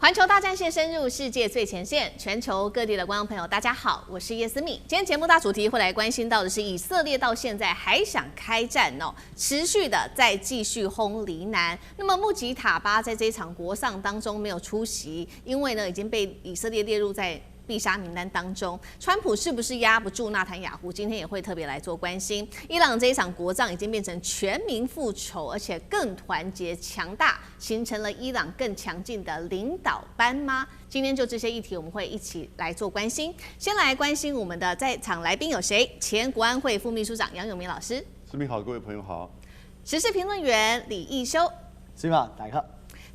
環球大戰線深入世界最前線，全球各地的觀眾朋友，大家好，我是葉思敏。今天節目大主題會來關心到的是，以色列到現在還想開戰哦，持續的在繼續轟黎南。那麼穆吉塔巴在這一場國喪當中沒有出席，因為呢已經被以色列列入在必殺名單當中。川普是不是壓不住納坦雅胡？今天也會特別來做關心。伊朗這一場國葬已經變成全民復仇，而且更團結強大，形成了伊朗更強勁的領導班嗎？今天就這些議題，我們會一起來做關心。先來關心我們的在場來賓有誰？前國安會副秘書長楊永明老師，思敏好，各位朋友好。時事評論員李義修，思敏好，大家好。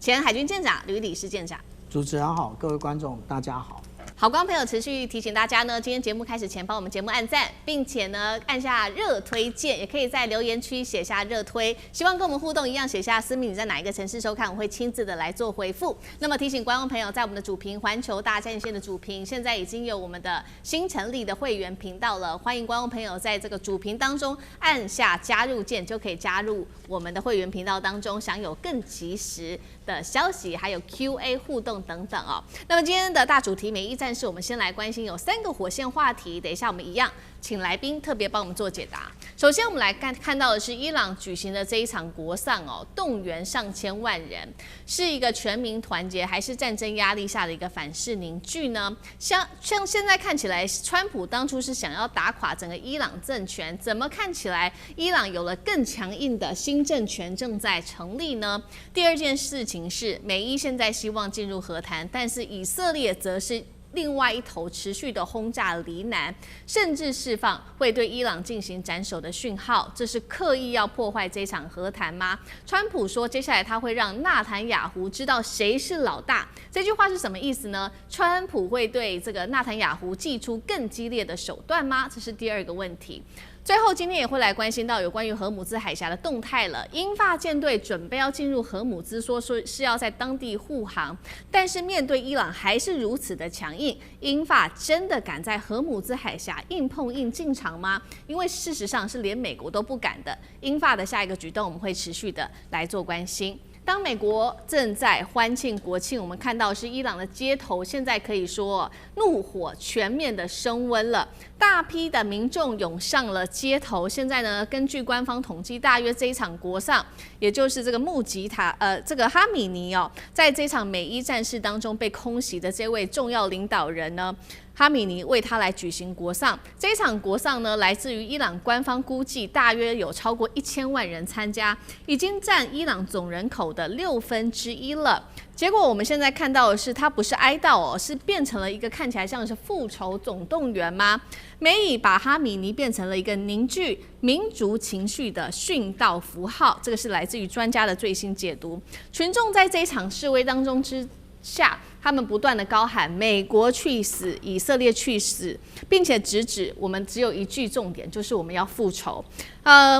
前海軍艦長呂禮士艦長，主持人好，各位觀眾大家好。好，觀眾朋友持續提醒大家呢，今天節目開始前幫我們節目按讚，並且呢按下熱推鍵，也可以在留言區寫下熱推，希望跟我們互動一樣，寫下思敏你在哪一個城市收看，我會親自的來做回復。那麼提醒觀眾朋友，在我們的主頻環球大戰線的主頻，現在已經有我們的新成立的會員頻道了，歡迎觀眾朋友在這個主頻當中按下加入鍵，就可以加入我們的會員頻道當中，享有更及時的消息，還有 Q&A 互動等等哦。那麼今天的大主題美伊戰事，我們先來關心有3個火線話題，等一下我們一樣請來賓特別幫我們做解答。首先我們來看到的是伊朗舉行的這一場國喪哦，動員上千萬人，是一個全民團結，還是戰爭壓力下的一個反勢凝聚呢？像現在看起來，川普當初是想要打垮整個伊朗政權，怎麼看起來伊朗有了更強硬的新政權正在成立呢？第二件事情是，美伊現在希望進入和談，但是以色列則是另外一頭持續的轟炸黎南，甚至釋放會對伊朗進行斬首的訊號，這是刻意要破壞這場和談嗎？川普說，接下來他會讓納坦雅胡知道誰是老大。這句話是什麼意思呢？川普會對這個納坦雅胡祭出更激烈的手段嗎？這是第二個問題。最後，今天也會來關心到有關於荷姆茲海峽的動態了。英法艦隊準備要進入荷姆茲，說是要在當地護航，但是面對伊朗還是如此的強硬，英法真的敢在荷姆茲海峽硬碰硬進場嗎？因為事實上是連美國都不敢的。英法的下一個舉動，我們會持續的來做關心。當美國正在歡慶國慶，我們看到是伊朗的街頭現在可以說怒火全面的升溫了，大批的民眾湧上了街頭。現在呢，根據官方統計，大約這一場國喪，也就是這個穆吉塔這個哈米尼哦，在這場美伊戰事當中被空襲的這位重要領導人呢，哈米尼為他來舉行國喪。這一場國喪呢，來自於伊朗官方估計，大約有超過1000萬人參加，已經佔伊朗總人口的1/6了。結果我們現在看到的是，它不是哀悼哦，是變成了一個看起來像是復仇總動員嗎？美以把哈米尼變成了一個凝聚民族情緒的殉道符號，這個是來自於專家的最新解讀。群眾在這一場示威當中之下，他們不斷的高喊美國去死，以色列去死，並且直指我們只有一句重點，就是我們要復仇。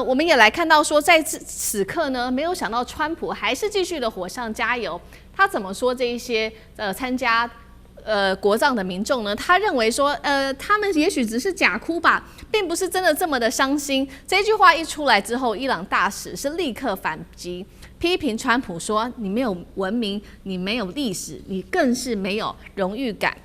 我們也來看到說，在此刻呢，沒有想到川普還是繼續的火上加油。他怎麼說這一些參加國葬的民眾呢？他認為說他們也許只是假哭吧，並不是真的這麼的傷心。這句話一出來之後，伊朗大使是立刻反擊，批評川普說，你沒有文明，你沒有歷史，你更是沒有榮譽感。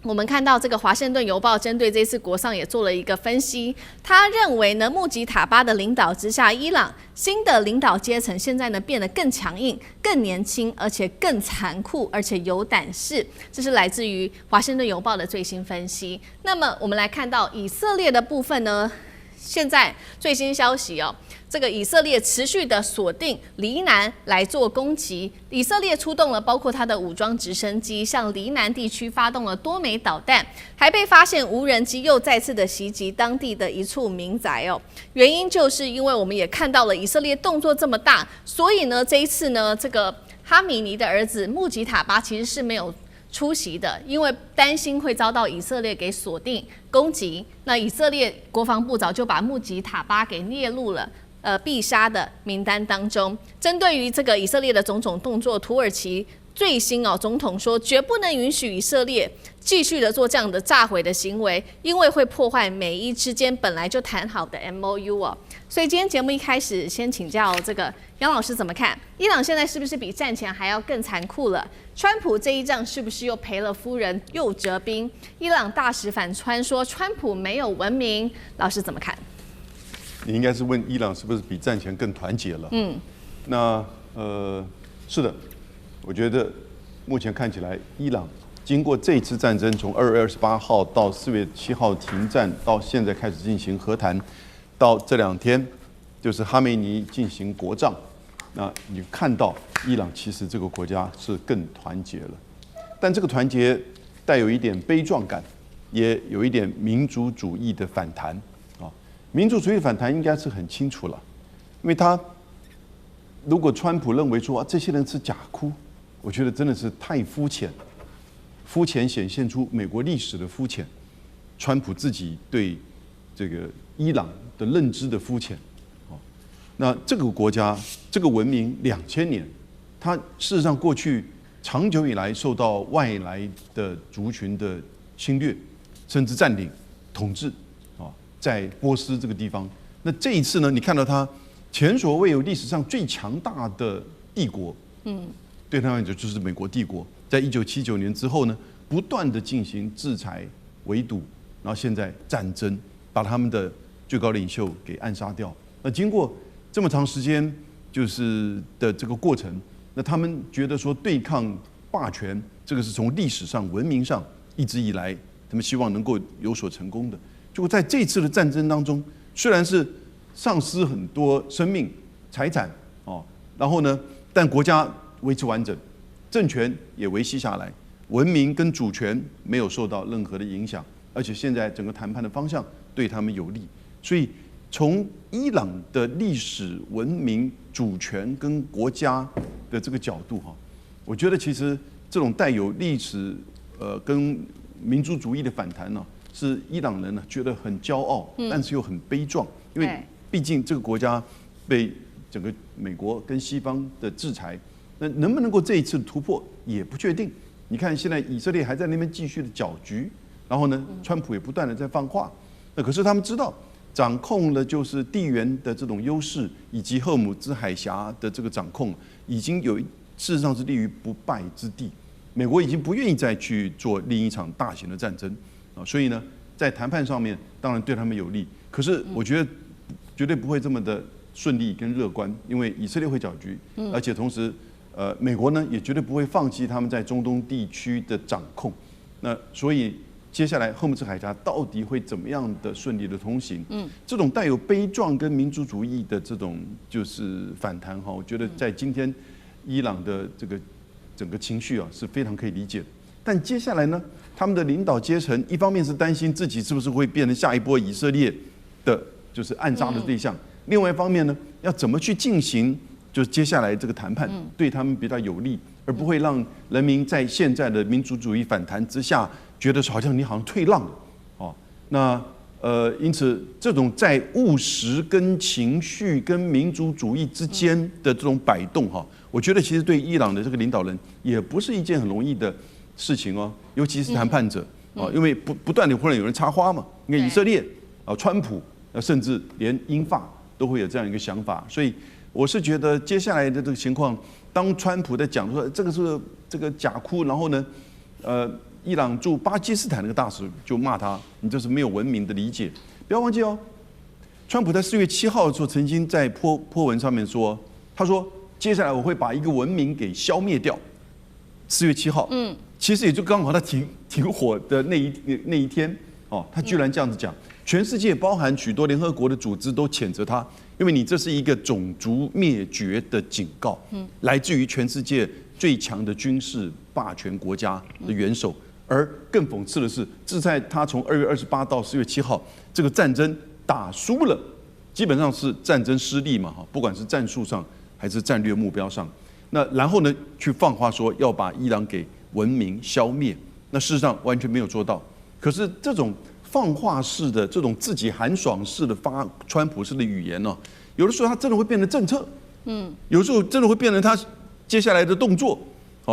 我們看到這個《華盛頓郵報》針對這次國喪也做了一個分析，他認為呢，穆吉塔巴的領導之下，伊朗新的領導階層現在呢變得更強硬、更年輕，而且更殘酷，而且有膽識。這是來自於《華盛頓郵報》的最新分析。那麼我們來看到以色列的部分呢，現在最新消息哦。這個以色列持續的鎖定黎南來做攻擊，以色列出動了包括它的武裝直升機，向黎南地區發動了多枚導彈，還被發現無人機又再次的襲擊當地的一處民宅哦。原因就是因為我們也看到了以色列動作這麼大，所以呢這一次呢，這個哈米尼的兒子穆吉塔巴其實是沒有出席的，因為擔心會遭到以色列給鎖定攻擊。那以色列國防部早就把穆吉塔巴給列入了必殺的名單當中。針對於這個以色列的種種動作，土耳其最新總統說絕不能允許以色列繼續的做這樣的炸毀的行為，因為會破壞美伊之間本來就談好的 MOU 所以今天節目一開始，先請教這個楊老師怎麼看？伊朗現在是不是比戰前還要更殘酷了？川普這一仗是不是又賠了夫人又折兵？伊朗大使反川說川普沒有文明，老師怎麼看？你應該是問伊朗是不是比戰前更團結了？那是的，我覺得目前看起來，伊朗經過這次戰爭，從2月28號到4月7號停戰，到現在開始進行和談。到這2天，就是哈梅尼進行國葬，那你看到伊朗其實這個國家是更團結了，但這個團結帶有一點悲壯感，也有一點民族主義的反彈啊。民族主義的反彈應該是很清楚了，因為他如果川普認為說這些人是假哭，我覺得真的是太膚淺，膚淺顯現出美國歷史的膚淺，川普自己對這個伊朗的認知的膚淺，那這個國家這個文明2000年，它事實上過去長久以來受到外來的族群的侵略，甚至佔領、統治，在波斯這個地方。那這一次呢，你看到它前所未有歷史上最強大的帝國，對他們來講就是美國帝國，在1979年之後呢，不斷的進行制裁、圍堵，然後現在戰爭，把他們的最高領袖給暗殺掉。那經過這麼長時間就是的這個過程，那他們覺得說對抗霸權，這個是從歷史上、文明上一直以來他們希望能夠有所成功的。結果在這次的戰爭當中，雖然是喪失很多生命、財產然後呢，但國家維持完整，政權也維繫下來，文明跟主權沒有受到任何的影響，而且現在整個談判的方向對他們有利。所以，從伊朗的歷史、文明、主權跟國家的這個角度我覺得其實這種帶有歷史跟民族主義的反彈呢，是伊朗人呢覺得很驕傲，但是又很悲壯，因為畢竟這個國家被整個美國跟西方的制裁，那能不能夠這一次突破也不確定。你看現在以色列還在那邊繼續的攪局，然後呢，川普也不斷的在放話，那可是他們知道。掌控了就是地緣的這種優勢，以及荷姆茲海峽的這個掌控，已經有事實上是立於不敗之地。美國已經不願意再去做另一場大型的戰爭所以呢，在談判上面當然對他們有利，可是我覺得絕對不會這麼的順利跟樂觀，因為以色列會攪局，而且同時美國呢也絕對不會放棄他們在中東地區的掌控。那所以。接下來，荷姆茲海峽到底會怎麼樣的順利的通行？這種帶有悲壯跟民族主義的這種就是反彈我覺得在今天伊朗的這個整個情緒是非常可以理解的。但接下來呢，他們的領導階層一方面是擔心自己是不是會變成下一波以色列的就是暗殺的對象，另外一方面呢，要怎麼去進行就是接下來這個談判對他們比較有利，而不會讓人民在現在的民族主義反彈之下。覺得好像你好像退讓了，那因此這種在務實跟情緒跟民族主義之間的這種擺動我覺得其實對伊朗的這個領導人也不是一件很容易的事情尤其是談判者因為不斷的會有人插花嘛，因為以色列川普甚至連英法都會有這樣一個想法，所以我是覺得接下來的這個情況，當川普在講說這個是這個假哭，然後呢，伊朗駐巴基斯坦那個大使就罵他，你這是沒有文明的理解。不要忘記川普在4月7號的時候曾經在波文上面說，他說接下來我會把一個文明給消滅掉。4月7號，其實也就剛好他停火的那一天他居然這樣子講，全世界包含許多聯合國的組織都譴責他，因為你這是一個種族滅絕的警告，來自於全世界最強的軍事霸權國家的元首。而更諷刺的是，是在他從2月28到4月7號這個戰爭打輸了，基本上是戰爭失利嘛，不管是戰術上還是戰略目標上。那然後呢，去放話說要把伊朗給文明消滅，那事實上完全沒有做到。可是這種放話式的、這種自己寒爽式的發川普式的語言呢，有的時候他真的會變成政策，有時候真的會變成他接下來的動作。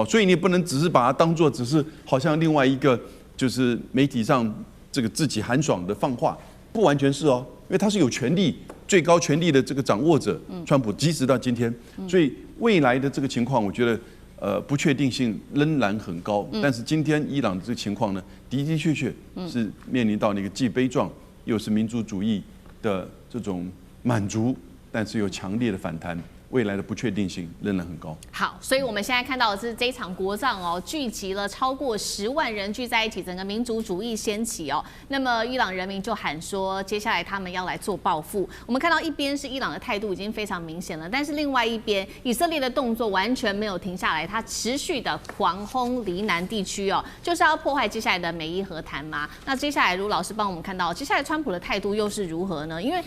所以你也不能只是把它當作只是好像另外一個就是媒體上這個自己寒爽的放話，不完全是因為他是有權利最高權力的這個掌握者，川普，即使到今天，所以未來的這個情況，我覺得不確定性仍然很高。但是今天伊朗的這個情況呢，的的確確是面臨到那個既悲壯又是民族主義的這種滿足，但是又強烈的反彈。未來的不確定性仍然很高。好，所以我們現在看到的是這一場國葬哦，聚集了超過10萬人聚在一起，整個民族主義掀起哦。那麼伊朗人民就喊說，接下來他們要來做報復。我們看到一邊是伊朗的態度已經非常明顯了，但是另外一邊以色列的動作完全沒有停下來，它持續的狂轟黎南地區哦，就是要破壞接下來的美伊和談嗎？那接下來盧老師幫我們看到，接下來川普的態度又是如何呢？因為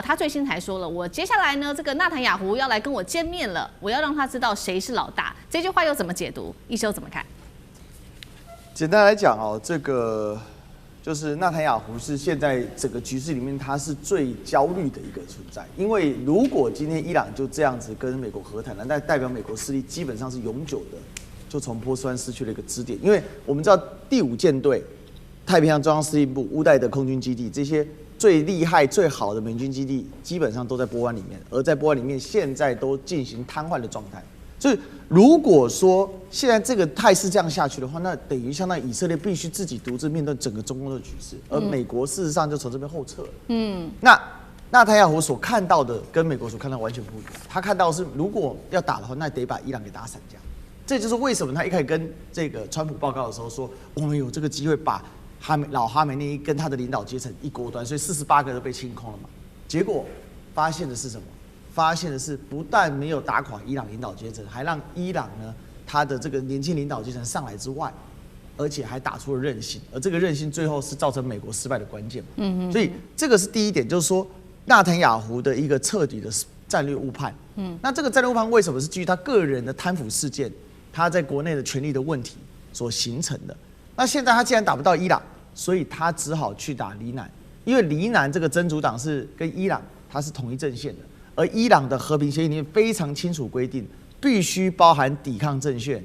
他最新才說了，我接下來呢，这個納坦雅胡要來跟我見面了，我要讓他知道誰是老大。這句話又怎麼解讀？一休怎麼看？簡單來講哦，這個就是納坦雅胡是現在整個局勢裡面他是最焦慮的一個存在，因為如果今天伊朗就這樣子跟美國和談了，那代表美國勢力基本上是永久的就從波斯灣失去了一個支點，因為我們知道第5艦隊、太平洋中央司令部、烏代德空軍基地這些最厲害、最好的美軍基地基本上都在波灣裡面，而在波灣裡面現在都進行癱瘓的狀態。所以，如果說現在這個態勢這樣下去的話，那等於相當於以色列必須自己獨自面對整個中東的局勢，而美國事實上就從這邊後撤了。那納坦雅胡所看到的跟美國所看到的完全不一樣。他看到的是，如果要打的話，那得把伊朗給打散架。這就是為什麼他一開始跟這個川普報告的時候說，我們有這個機會把老哈梅內伊跟他的領導階層一鍋端，所以48個都被清空了嘛。結果發現的是什麼？發現的是不但沒有打垮伊朗領導階層，還讓伊朗呢他的這個年輕領導階層上來之外，而且還打出了韌性，而這個韌性最後是造成美國失敗的關鍵嘛。所以這個是第一點，就是說納坦雅胡的一個徹底的戰略誤判。那這個戰略誤判為什麼是基於他個人的貪腐事件，他在國內的權力的問題所形成的？那現在他既然打不到伊朗，所以他只好去打黎南，因為黎南這個真主黨是跟伊朗它是同一陣線的，而伊朗的和平協議裡面非常清楚規定，必須包含抵抗陣線，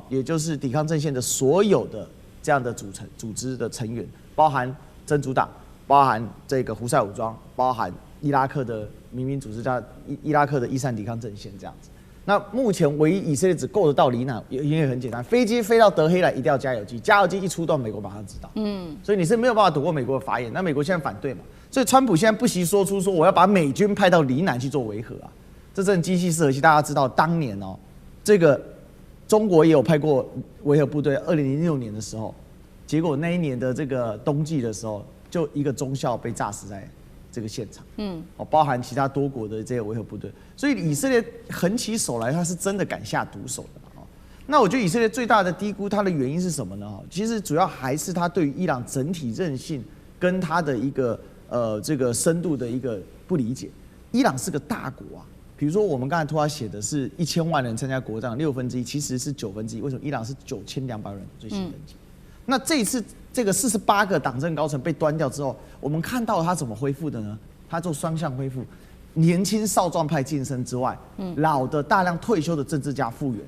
也就是抵抗陣線的所有的這樣的組織的成員，包含真主黨，包含這個胡塞武裝，包含伊拉克的民兵組織叫伊拉克的伊斯蘭抵抗陣線這樣子。那目前唯一以色列只夠得到黎南，因為很簡單，飛機飛到德黑蘭一定要加油機，加油機一出動，美國馬上知道。所以你是沒有辦法躲過美國的法眼。那美國現在反對嘛，所以川普現在不惜說出說我要把美軍派到黎南去做維和啊，這真的機器是核心。大家知道當年哦，這個中國也有派過維和部隊，2006年的時候，結果那一年的這個冬季的時候，就一個中校被炸死在這個現場，包含其他多國的這些維和部隊，所以以色列橫起手來，他是真的敢下毒手的。那我覺得以色列最大的低估它的原因是什麼呢？其實主要還是他對於伊朗整體韌性跟他的一個這個深度的一個不理解。伊朗是個大國啊，比如說我們剛才圖上寫的是1000萬人參加國葬，1/6，其實是1/9。為什麼伊朗是9200人最新登記？那這一次這個48個黨政高層被端掉之後，我們看到他怎麼恢復的呢？他做雙向恢復，年輕少壯派晉升之外，老的大量退休的政治家復原，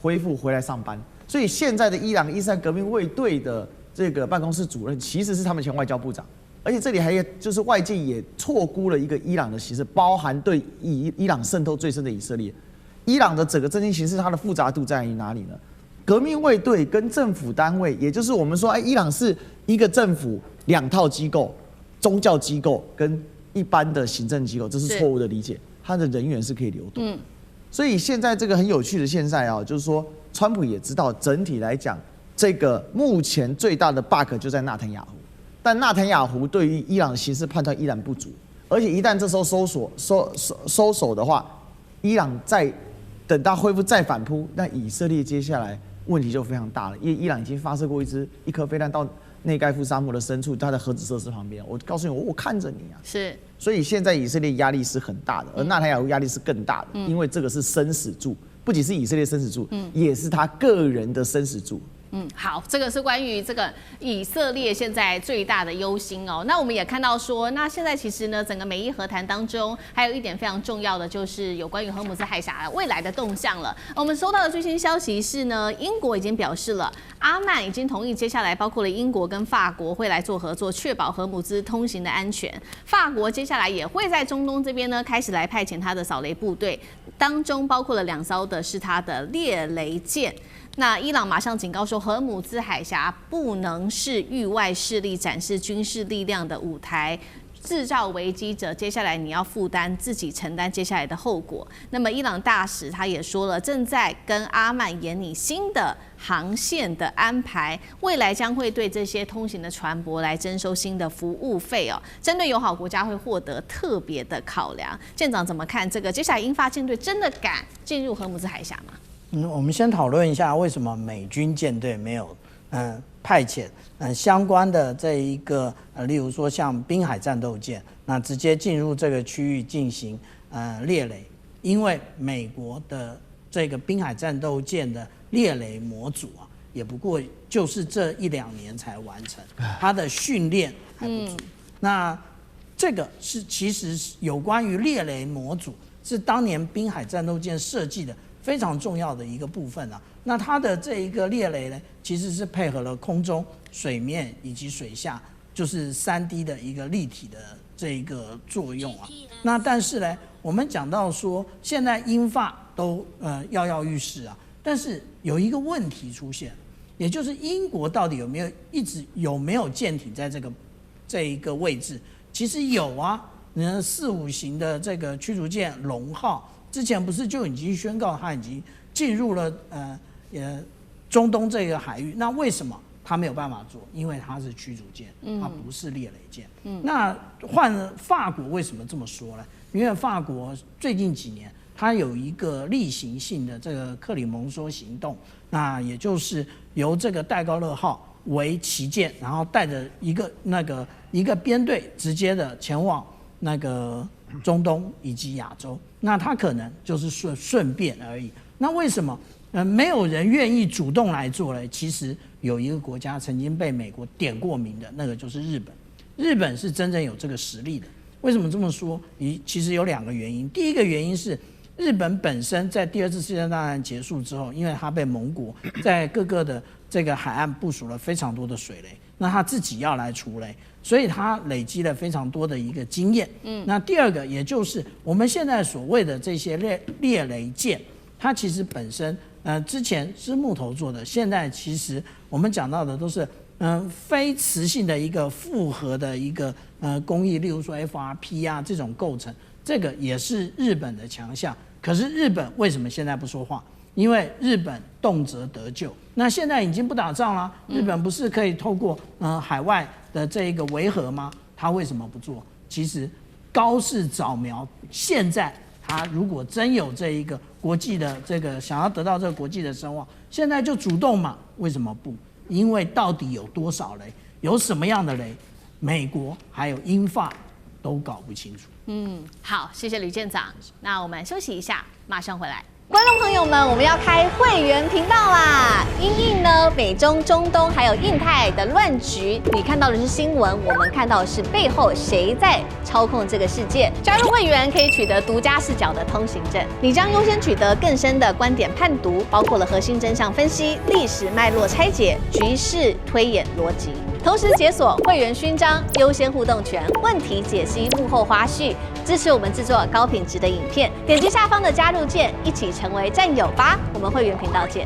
恢復回來上班。所以現在的伊朗伊斯蘭革命衛隊的這個辦公室主任其實是他們前外交部長，而且這裡還就是外界也錯估了一個伊朗的形勢，包含對伊朗滲透最深的以色列。伊朗的整個政經形勢它的複雜度在於哪裡呢？革命衛隊跟政府單位，也就是我們說，伊朗是一個政府2套機構，宗教機構跟一般的行政機構，這是錯誤的理解。它的人員是可以流動。所以現在這個很有趣的現在啊，就是說，川普也知道，整體來講，這個目前最大的 bug 就在納坦雅胡。但納坦雅胡對於伊朗的形勢判斷依然不足，而且一旦這時候收手的話，伊朗再等到恢復再反撲，那以色列接下來問題就非常大了，因為伊朗已經發射過一顆飛彈到內蓋夫沙漠的深處，它的核子設施旁邊。我告訴你，我看着你啊。是。所以現在以色列壓力是很大的，而納坦雅胡壓力是更大的，因為這個是生死柱，不僅是以色列生死柱，也是他個人的生死柱。好，這個是關於這個以色列現在最大的憂心哦。那我們也看到說，那現在其實呢，整個美伊和談當中，還有一點非常重要的就是有關於荷姆茲海峽未來的動向了。我們收到的最新消息是呢，英國已經表示了，阿曼已經同意接下來包括了英國跟法國會來做合作，確保荷姆茲通行的安全。法國接下來也會在中東這邊呢開始來派遣他的掃雷部隊，當中包括了2艘的是他的獵雷艦。那伊朗馬上警告說，荷姆茲海峽不能是域外勢力展示軍事力量的舞台，製造危機者，接下來你要負擔自己承擔接下來的後果。那麼伊朗大使他也說了，正在跟阿曼研擬新的航線的安排，未來將會對這些通行的船舶來徵收新的服務費哦。針對友好國家會獲得特別的考量。艦長怎麼看這個？接下來英法艦隊真的敢進入荷姆茲海峽嗎？我們先討論一下為什麼美軍艦隊沒有派遣相關的這一個例如說像濱海戰鬥艦，那直接進入這個區域進行獵雷，因為美國的這個濱海戰鬥艦的獵雷模組啊，也不過就是這1-2年才完成，它的訓練還不足。那這個是其實有關於獵雷模組是當年濱海戰鬥艦設計的非常重要的一個部分啊。那它的這一個獵雷呢，其實是配合了空中、水面以及水下，就是 3D 的一個立體的這一個作用啊。那但是呢，我們講到說，現在英法都躍躍欲試啊，但是有一個問題出現，也就是英國到底有沒有艦艇在這一個位置？其實有啊，4-5型的這個驅逐艦龍號。之前不是就已經宣告它已經進入了中東這個海域？那為什麼它沒有辦法做？因為它是驅逐艦，它不是獵雷艦。那換了法國為什麼這麼說呢？因為法國最近幾年它有一個例行性的這個克里蒙梭行動，那也就是由這個戴高樂號為旗艦，然後帶着一個編隊直接的前往那個中東以及亞洲。那他可能就是順便而已。那為什麼沒有人願意主動來做呢？其實有一個國家曾經被美國點過名的，那個就是日本。日本是真正有這個實力的。為什麼這麼說？其實有2個原因。第一個原因是日本本身在第2次世界大戰結束之後，因為它被盟國在各個的這個海岸部署了非常多的水雷，那他自己要來除雷，所以他累積了非常多的一個經驗。那第2個，也就是我們現在所謂的這些獵雷艦，它其實本身之前是木頭做的，現在其實我們講到的都是非磁性的一個複合的一個工藝，例如說 FRP 啊這種構成，這個也是日本的強項。可是日本為什麼現在不說話？因為日本動輒得咎，那現在已經不打仗了，日本不是可以透過海外的這一個維和嗎？他為什麼不做？其實高市早苗，現在他如果真有這一個國際的這個想要得到這個國際的聲望，現在就主動嘛？為什麼不？因為到底有多少雷，有什麼樣的雷，美國還有英法都搞不清楚。好，謝謝呂艦長。那我們休息一下，馬上回來。觀眾朋友們，我們要開會員頻道啦！因應呢美中、中東還有印太的亂局，你看到的是新聞，我們看到的是背後誰在操控這個世界。加入會員可以取得獨家視角的通行證，你將優先取得更深的觀點判讀，包括了核心真相分析、歷史脈絡拆解、局勢推演邏輯。同時解鎖會員勳章、優先互動權、問題解析、幕後花絮，支持我們制作高品質的影片。點擊下方的加入鍵，一起成為戰友吧！我們會員頻道見。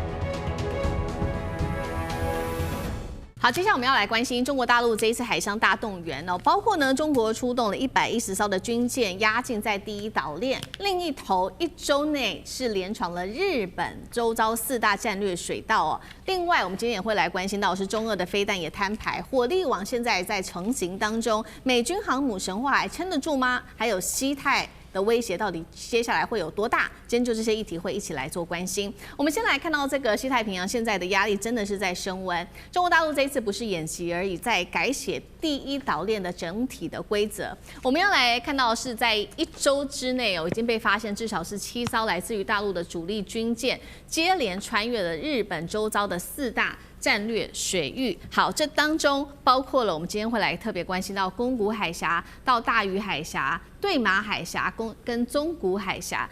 好，接下來我們要來關心中國大陸這一次海上大動員哦，包括呢中國出動了110艘的軍艦壓境在第一島鏈，另一頭1周內是連闖了日本周遭4大戰略水道哦。另外，我們今天也會來關心到是中俄的飛彈也攤牌，火力網現在在成型當中，美軍航母神話還撐得住嗎？還有西太的威脅到底接下來會有多大？今天就這些議題會一起來做關心。我們先來看到這個西太平洋現在的壓力真的是在升溫。中國大陸這一次不是演習而已，在改寫第一島鏈的整體的規則。我們要來看到的是在1周之內已經被發現至少是7艘來自於大陸的主力軍艦接連穿越了日本周遭的4大戰略水域。好，這當中包括了我們今天會來特別關心到宮古海峽到大隅海峽、對馬海峽跟宗谷海峽。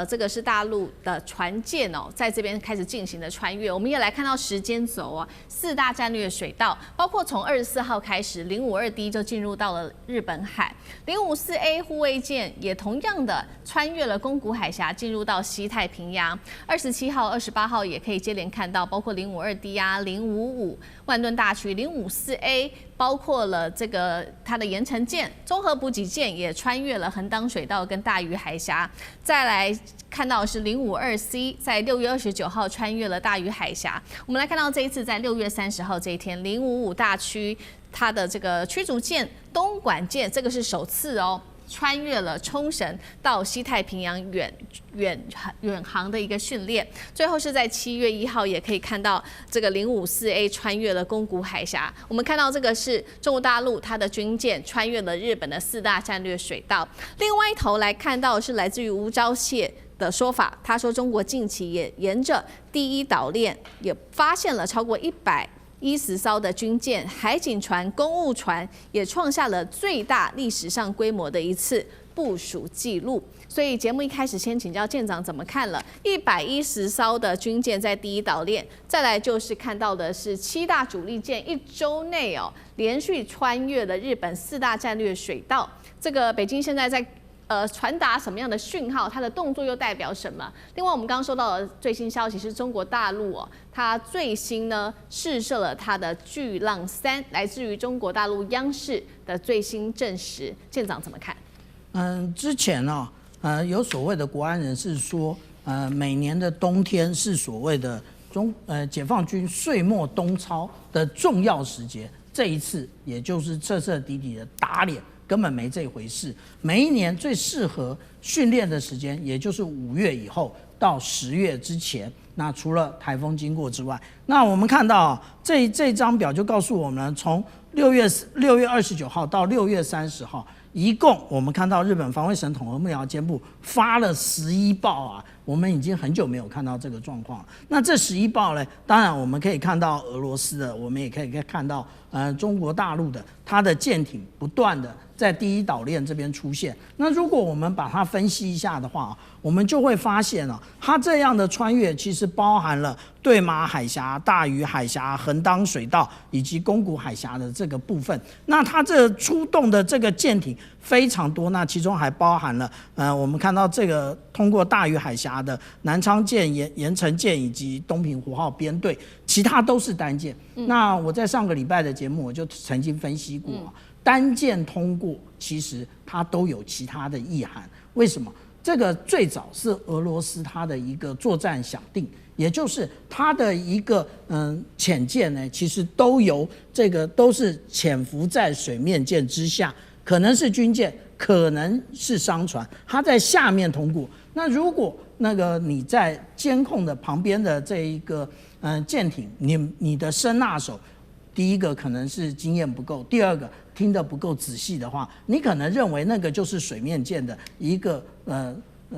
這個是大陸的船艦在這邊開始進行的穿越。我們也來看到時間軸4大戰略水道，包括從24號開始052D 就進入到了日本海，054A 護衛艦也同樣的穿越了宮古海峽進入到西太平洋。27號、28號也可以接連看到，包括052D 啊、055萬噸大區、054A， 包括了這個它的鹽城艦、綜合補給艦也穿越了橫當水道跟大隅海峽。再來看到的是052C， 在6月29號穿越了大隅海峽。我們來看到這一次在6月30號這一天，055大區它的這個驅逐艦東莞艦，這個是首次穿越了沖繩到西太平洋遠航的一個訓練。最後是在7月1號也可以看到這個054A 穿越了宮古海峽。我們看到這個是中國大陸它的軍艦穿越了日本的4大戰略水道。另外一頭來看到的是來自於吳釗燮的說法，他說中國近期也沿着第一島鏈也發現了超過110艘的軍艦、海警船、公務船，也創下了最大歷史上規模的一次部署記錄。所以節目一開始先請教艦長怎麼看了110艘的軍艦在第一島鏈，再來就是看到的是7大主力艦1周內連續穿越了日本4大戰略水道。這個北京現在在傳達什麼樣的訊號？它的動作又代表什麼？另外，我們剛剛收到的最新消息是中國大陸它最新呢試射了它的巨浪3，來自於中國大陸央視的最新證實。艦長怎麼看？之前有所謂的國安人士說，每年的冬天是所謂的解放軍歲末冬操的重要時節，這一次也就是徹徹底底的打臉。根本沒這回事。每一年最適合訓練的時間，也就是5月以後到10月之前。那除了颱風經過之外，那我們看到這張表就告訴我們，從6月29號到6月30號，一共我們看到日本防衛省統合幕僚監部發了11報我們已經很久沒有看到這個狀況了。那這11報呢，當然我們可以看到俄羅斯的，我們也可以看到中國大陸的，它的艦艇不斷的在第一島鏈這邊出現。那如果我們把它分析一下的話，我們就會發現它這樣的穿越其實包含了對馬海峽、大隅海峽、橫當水道以及宮古海峽的這個部分。那它這出動的這個艦艇非常多，那其中還包含了我們看到這個通過大隅海峽的南昌艦、鹽城艦以及東平湖號編隊，其他都是單艦。那我在上個禮拜的節目我就曾經分析過，單艦通過其實它都有其他的意涵。為什麼？這個最早是俄羅斯它的一個作戰想定，也就是它的一個潛艦呢，其實都是潛伏在水面艦之下，可能是軍艦，可能是商船，它在下面通過。那如果你在監控的旁邊的這一個艦艇，你的聲納手，第一個可能是經驗不夠，第二個聽得不夠仔細的話，你可能認為那個就是水面艦的一個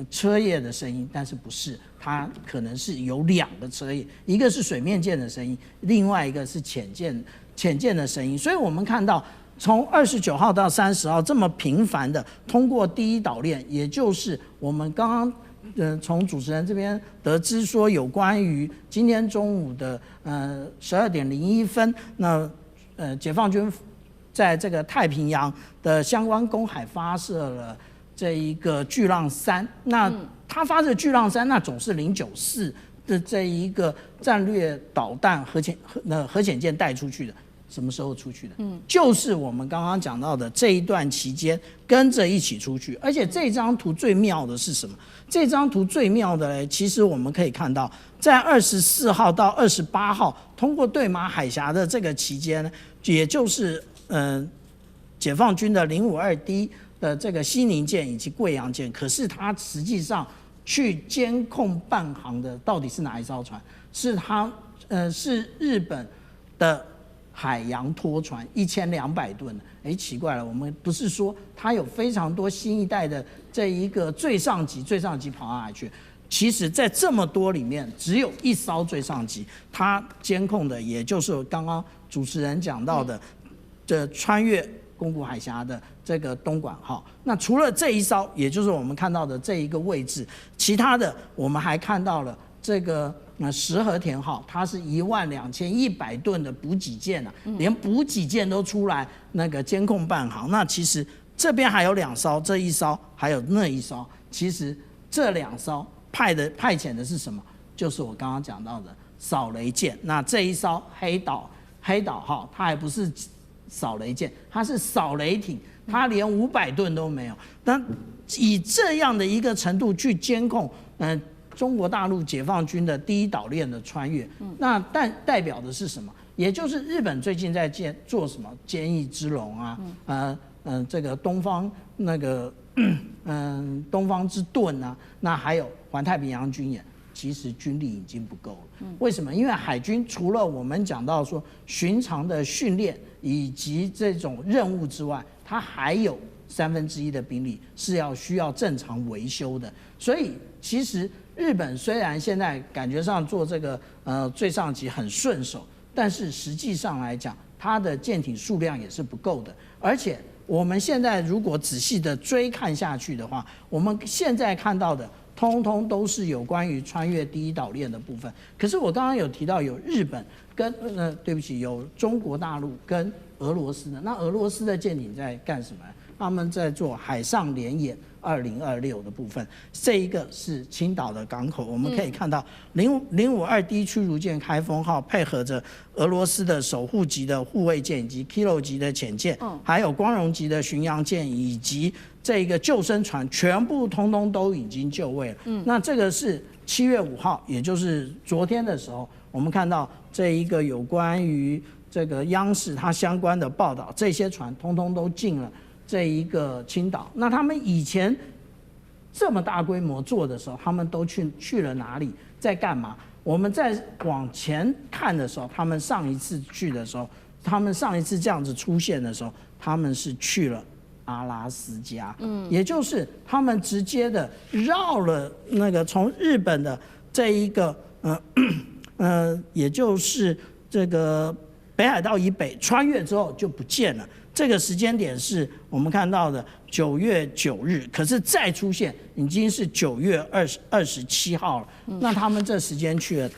車葉的聲音，但是不是，它可能是有2個車葉，一個是水面艦的聲音，另外一個是潛艦的聲音。所以我們看到從29號到30號這麼頻繁的通過第一島鏈，也就是我們剛剛從主持人這邊得知說，有關於今天中午的12點01分，那解放軍在這個太平洋的相關公海發射了這一個巨浪3。那他發射巨浪3，那總是094的這一個戰略導彈核潛艦帶出去的。什麼時候出去的？就是我們剛剛講到的這一段期間跟着一起出去。而且這張圖最妙的是什麼？這張圖最妙的呢，其實我們可以看到，在24號到28號通過對馬海峽的這個期間呢，也就是解放軍的052D 的這個西寧艦以及貴陽艦，可是它實際上去監控伴航的到底是哪一艘船？是日本的海洋拖船1200噸。哎，奇怪了，我們不是說它有非常多新一代的這一個最上級跑到哪裡去？其實，在這麼多裡面，只有一艘最上級，它監控的也就是剛剛主持人講到的，這穿越宫古海峽的這個東莞號。那除了這一艘，也就是我們看到的這一個位置，其他的我們還看到了這個石河田號，它是12100噸的補給艦啊，連補給艦都出來那個監控伴航。那其實這邊還有2艘，這一艘還有那一艘，其實這2艘派遣的是什麼？就是我剛剛講到的掃雷艦。那這一艘黑島號，它還不是掃雷艦，它是掃雷艇，它連500噸都沒有。那以這樣的一個程度去監控，中國大陸解放軍的第一島鏈的穿越，那代表的是什麼？也就是日本最近在做什麼堅毅之龍啊，這個東方之盾啊，那還有環太平洋軍演，其實軍力已經不夠了。為什麼？因為海軍除了我們講到說尋常的訓練以及這種任務之外，它還有1/3的兵力是需要正常維修的。所以其實日本雖然現在感覺上做這個最上級很順手，但是實際上來講，它的艦艇數量也是不夠的。而且我們現在如果仔細的追看下去的話，我們現在看到的通通都是有關於穿越第一島鏈的部分。可是我剛剛有提到有日本跟對不起，有中國大陸跟俄羅斯的。那俄羅斯的艦艇在幹什麼？他們在做海上联演2026的部分，這一個是青島的港口，我們可以看到052D 驅逐艦開封號配合着俄羅斯的守護級的護衛艦以及 Kilo 級的潛艦，還有光榮級的巡洋艦以及這個救生船，全部通通都已經就位了。那這個是7月5號，也就是昨天的時候，我們看到這一個有關於這個央視它相關的報道，這些船通通都進了這一個青島。那他們以前這麼大規模做的時候，他們都去了哪裡，在幹嘛？我們在往前看的時候，他們上一次去的时候，他们上一次这样子出現的時候，他們是去了阿拉斯加，也就是他們直接的繞了那個從日本的這一個也就是這個北海道以北穿越之後就不見了。這個時間點是我們看到的9月9日，可是再出現已經是9月27號了。那他們這時間去了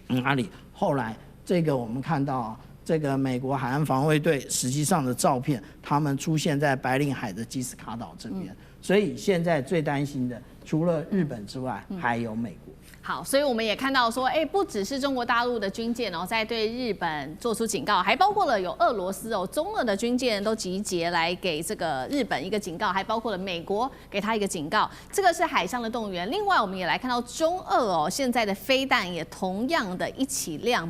哪裡？後來這個我們看到這個美國海岸防衛隊實際上的照片，他們出現在白令海的基斯卡島這邊。所以現在最擔心的除了日本之外，還有美國。好，所以我們也看到說，不只是中國大陸的軍艦在對日本做出警告，還包括了有俄羅斯中俄的軍艦都集結來給這個日本一個警告，還包括了美國給他一個警告。這個是海上的動員。另外，我們也來看到中俄現在的飛彈也同樣的一起亮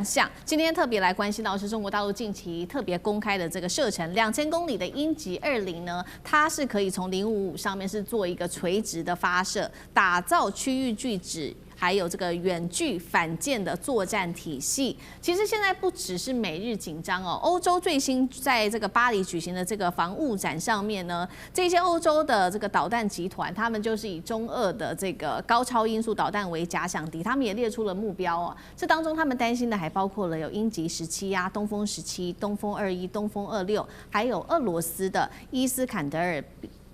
相。今天特別來關心到是中國大陸近期特別公開的這個射程2000公里的鷹擊20呢，它是可以從055上面是做一個垂直的發射，打造區域拒止，還有這個遠距反艦的作戰體系。其實現在不只是美日緊張歐洲最新在這個巴黎舉行的這個防務展上面呢，這些歐洲的這個導彈集團，他們就是以中俄的這個高超音速導彈為假想敵，他們也列出了目標這當中他們擔心的還包括了有鷹擊17啊、東風17、東風21、東風26，還有俄羅斯的伊斯坎德爾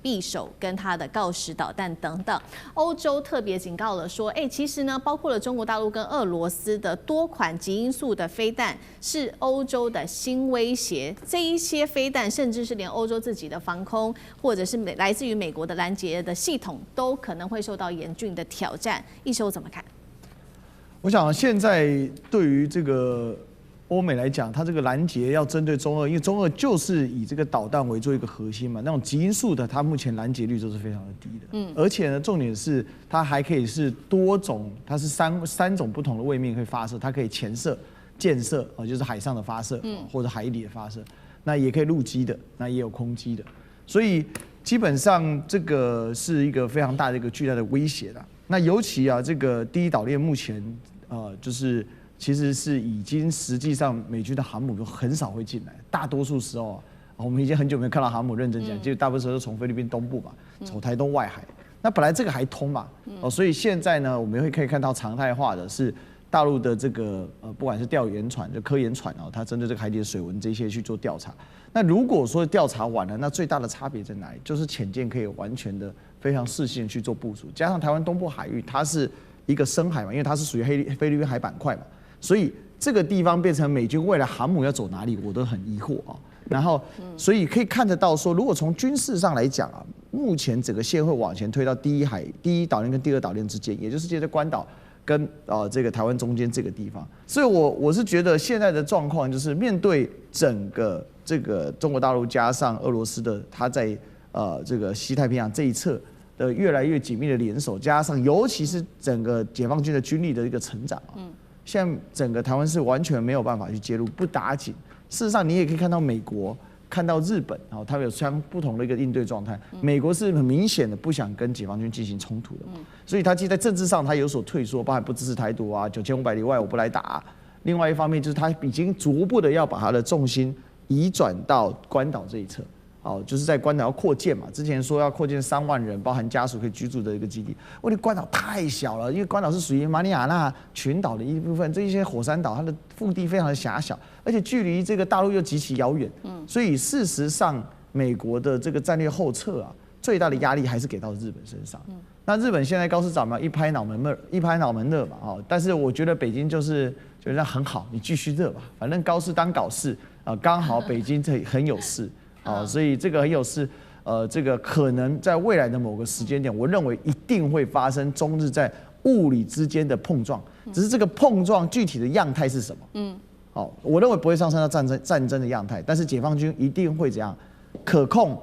匕首跟它的鋯石導彈等等。歐洲特別警告了說，其實呢，包括了中國大陸跟俄羅斯的多款極音速的飛彈是歐洲的新威脅。這一些飛彈甚至是連歐洲自己的防空或者是來自於美國的攔截的系統都可能會受到嚴峻的挑戰。一休怎麼看？我想現在對於這個歐美來講，它這個攔截要針對中俄，因為中俄就是以這個導彈為做一個核心嘛，那種極音速的，它目前攔截率都是非常的低的。而且呢，重點是它還可以是多種，它是三種不同的位面可以發射，它可以潛射、艦射就是海上的發射，或者海底的發射，那也可以陸基的，那也有空基的。所以基本上這個是一個非常大的一個巨大的威脅啦。那尤其啊，這個第一島鏈目前就是其實是已經實際上美軍的航母都很少會進來，大多數時候啊，我們已經很久沒有看到航母認真講，就大部分時候都從菲律賓東部嘛，從台東外海。那本來這個還通嘛，所以現在呢，我們可以看到常態化的是大陸的這個不管是釣魚船就科研船啊，它針對這個海底的水文這些去做調查。那如果說調查完了，那最大的差別在哪裡？就是潛艦可以完全的非常適性去做部署，加上台灣東部海域它是一個深海嘛，因為它是屬於菲律賓海板塊嘛，所以這個地方變成美軍未來航母要走哪裡，我都很疑惑啊。然後，所以可以看得到說，如果從軍事上來講啊，目前整個線會往前推到第一島鏈跟第二島鏈之間，也就是接着關島跟這個台灣中間這個地方。所以我是覺得現在的狀況就是面對整個這個中國大陸加上俄羅斯的它在這個西太平洋這一側的越來越緊密的聯手，加上尤其是整個解放軍的軍力的一個成長啊，現在整個台灣是完全沒有辦法去介入，不打緊。事實上，你也可以看到美國、看到日本，然後他們有相不同的一個應對狀態。美國是很明顯的不想跟解放軍進行衝突的，所以他其實在政治上他有所退縮，包含不支持台獨啊，9500里外我不來打。另外一方面就是他已經逐步的要把他的重心移轉到關島這一側。就是在關島要擴建嘛，之前說要擴建3萬人，包含家屬可以居住的一個基地。問題關島太小了，因為關島是屬於馬里亞納群島的一部分，這一些火山島它的腹地非常的狹小，而且距離這個大陸又極其遙遠。所以事實上，美國的這個戰略後撤啊，最大的壓力還是給到日本身上。那日本現在高市早苗一拍腦門熱嘛，但是我覺得北京就是覺得很好，你繼續熱吧，反正高市當搞事啊，剛好北京這很有事。所以這個很有事，這個可能在未來的某個時間點，我認為一定會發生中日在物理之間的碰撞，只是這個碰撞具體的樣態是什麼？我認為不會上升到戰爭的樣態，但是解放軍一定會怎樣可控，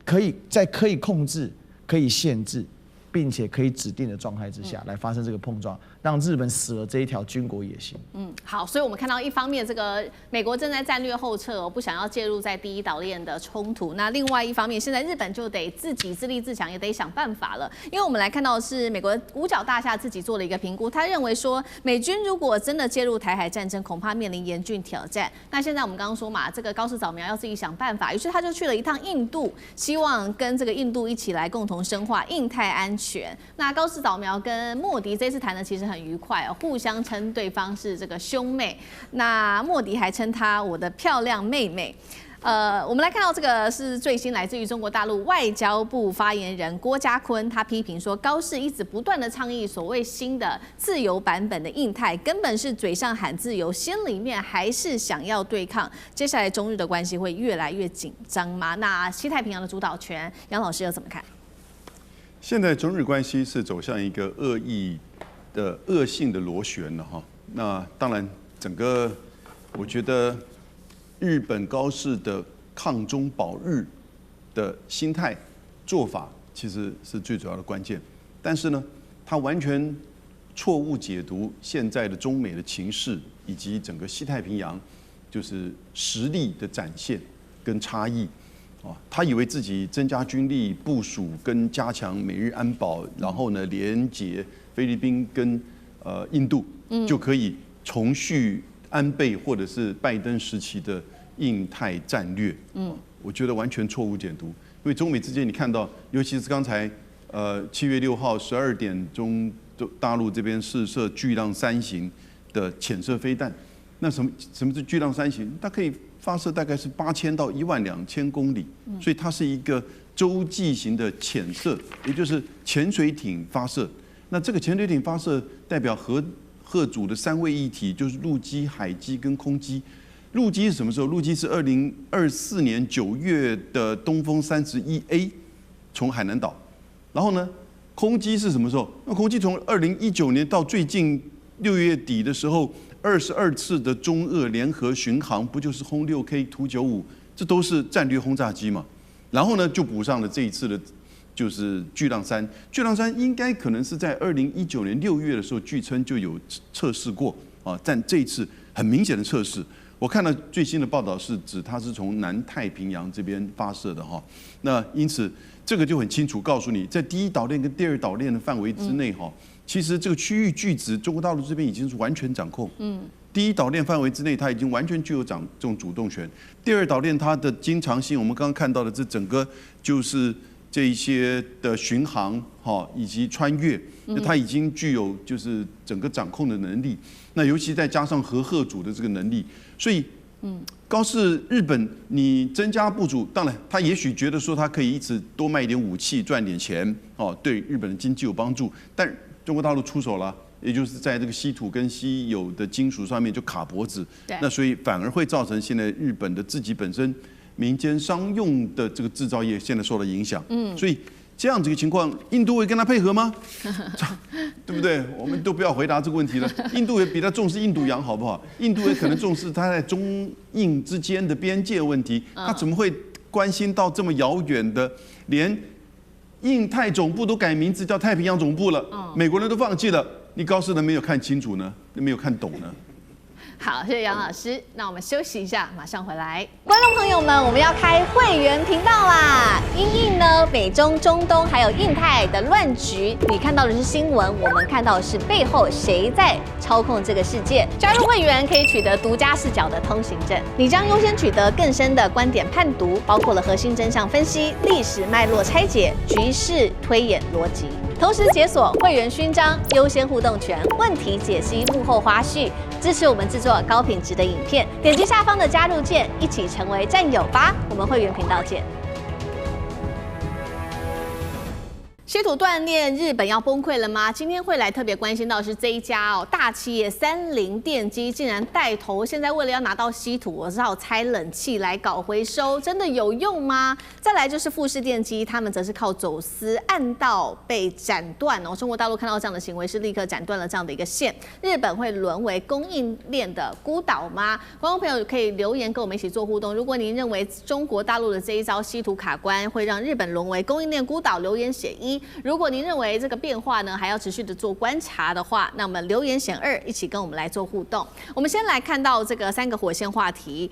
可以控制、可以限制，並且可以指定的狀態之下來發生這個碰撞，讓日本死了這一條軍國野心。好，所以我們看到一方面，這個美國正在戰略後撤，不想要介入在第一島鏈的衝突。那另外一方面，現在日本就得自己自立自強，也得想辦法了。因為我們來看到的是美國五角大廈自己做了一個評估，他認為說，美軍如果真的介入台海戰爭，恐怕面臨嚴峻挑戰。那現在我們剛剛說嘛，這個高市早苗要自己想辦法，於是他就去了一趟印度，希望跟這個印度一起來共同深化印太安全。那高市早苗跟莫迪這次談的其實很愉快哦，互相稱對方是這個兄妹。那莫迪還稱她我的漂亮妹妹。我們來看到這個是最新來自於中國大陸外交部發言人郭家坤，他批評說高市一直不斷的倡議所謂新的自由版本的印太，根本是嘴上喊自由，心裡面還是想要對抗。接下來中日的關係會越來越緊張嗎？那西太平洋的主導權，楊老師又怎麼看？現在中日關係是走向一個惡性的螺旋了哈。那當然，整個我覺得日本高市的抗中保日的心態做法，其實是最主要的關鍵。但是呢，他完全錯誤解讀現在的中美的情勢，以及整個西太平洋就是實力的展現跟差異。他以為自己增加軍力部署跟加強美日安保，然後呢連結菲律賓跟印度，就可以重續安倍或者是拜登時期的印太戰略。我覺得完全錯誤解讀。因為中美之間你看到，尤其是剛才7月6號12點鐘，大陸這邊試射巨浪3型的潛射飛彈。那什麼是巨浪3型？它可以發射大概是8000到12000公里，所以它是一個洲際型的潛射，也就是潛水艇發射。那這個潛水艇發射代表核組的3位一體，就是陸基、海基跟空基。陸基是什麼時候？陸基是2024年9月的東風31A 從海南島，然後呢，空基是什麼時候？那空基從2019年到最近6月底的時候。22次的中俄聯合巡航，不就是轟6K、圖95，這都是戰略轟炸機嘛？然後呢，就補上了這一次的，就是巨浪3。巨浪3應該可能是在2019年6月的時候，據稱就有測試過啊。但這一次很明顯的測試。我看到最新的報道是指它是從南太平洋這邊發射的哈，那因此這個就很清楚告訴你，在第一島鏈跟第二島鏈的範圍之內哈，其實這個區域距值中國大陸這邊已經是完全掌控。第一島鏈範圍之內，它已經完全具有這種主動權。第二島鏈它的經常性，我們剛剛看到的這整個就是這一些的巡航哈以及穿越，它已經具有就是整個掌控的能力。那尤其再加上核嚇阻的這個能力。所以，告示日本，你增加部署，當然他也許覺得說他可以一直多賣一點武器賺點錢，哦，對日本的經濟有幫助。但中國大陸出手了，也就是在這個稀土跟稀有的金屬上面就卡脖子，那所以反而會造成現在日本的自己本身民間商用的這個製造業現在受到影響。所以。這樣子一個情況，印度會跟他配合嗎？對不對？我們都不要回答這個問題了。印度也比他重視印度洋，好不好？印度也可能重視他在中印之間的邊界問題，他怎麼會關心到這麼遙遠的，連印太總部都改名字叫太平洋總部了，美國人都放棄了，你高士人沒有看清楚呢，沒有看懂呢？好，謝謝楊老師。那我們休息一下，馬上回來。觀眾朋友們，我们要開會員頻道啦！因應呢美中、中東還有印太的亂局，你看到的是新聞，我們看到的是背後誰在操控這個世界。加入會員可以取得獨家視角的通行證，你將優先取得更深的觀點判讀，包括了核心真相分析、歷史脈絡拆解、局勢推演邏輯。同時解鎖會員勳章、優先互動權、問題解析、幕後花絮，支持我們製作高品質的影片。點擊下方的加入鍵，一起成為戰友吧！我們會員頻道見。稀土斷鏈，日本要崩潰了嗎？今天會來特別關心到是這一家大企業三菱電機竟然帶頭，現在為了要拿到稀土，我只好拆冷氣來搞回收，真的有用嗎？再來就是富士電機，他們則是靠走私暗道被斬斷哦。中國大陸看到這樣的行為，是立刻斬斷了這樣的一個線。日本會淪為供應鏈的孤島嗎？觀眾朋友可以留言跟我們一起做互動。如果您認為中國大陸的這一招稀土卡關會讓日本淪為供應鏈孤島，留言寫1。如果您認為這個變化呢還要持續的做觀察的話，那我們留言選2，一起跟我們來做互動。我們先來看到這個3個火線話題。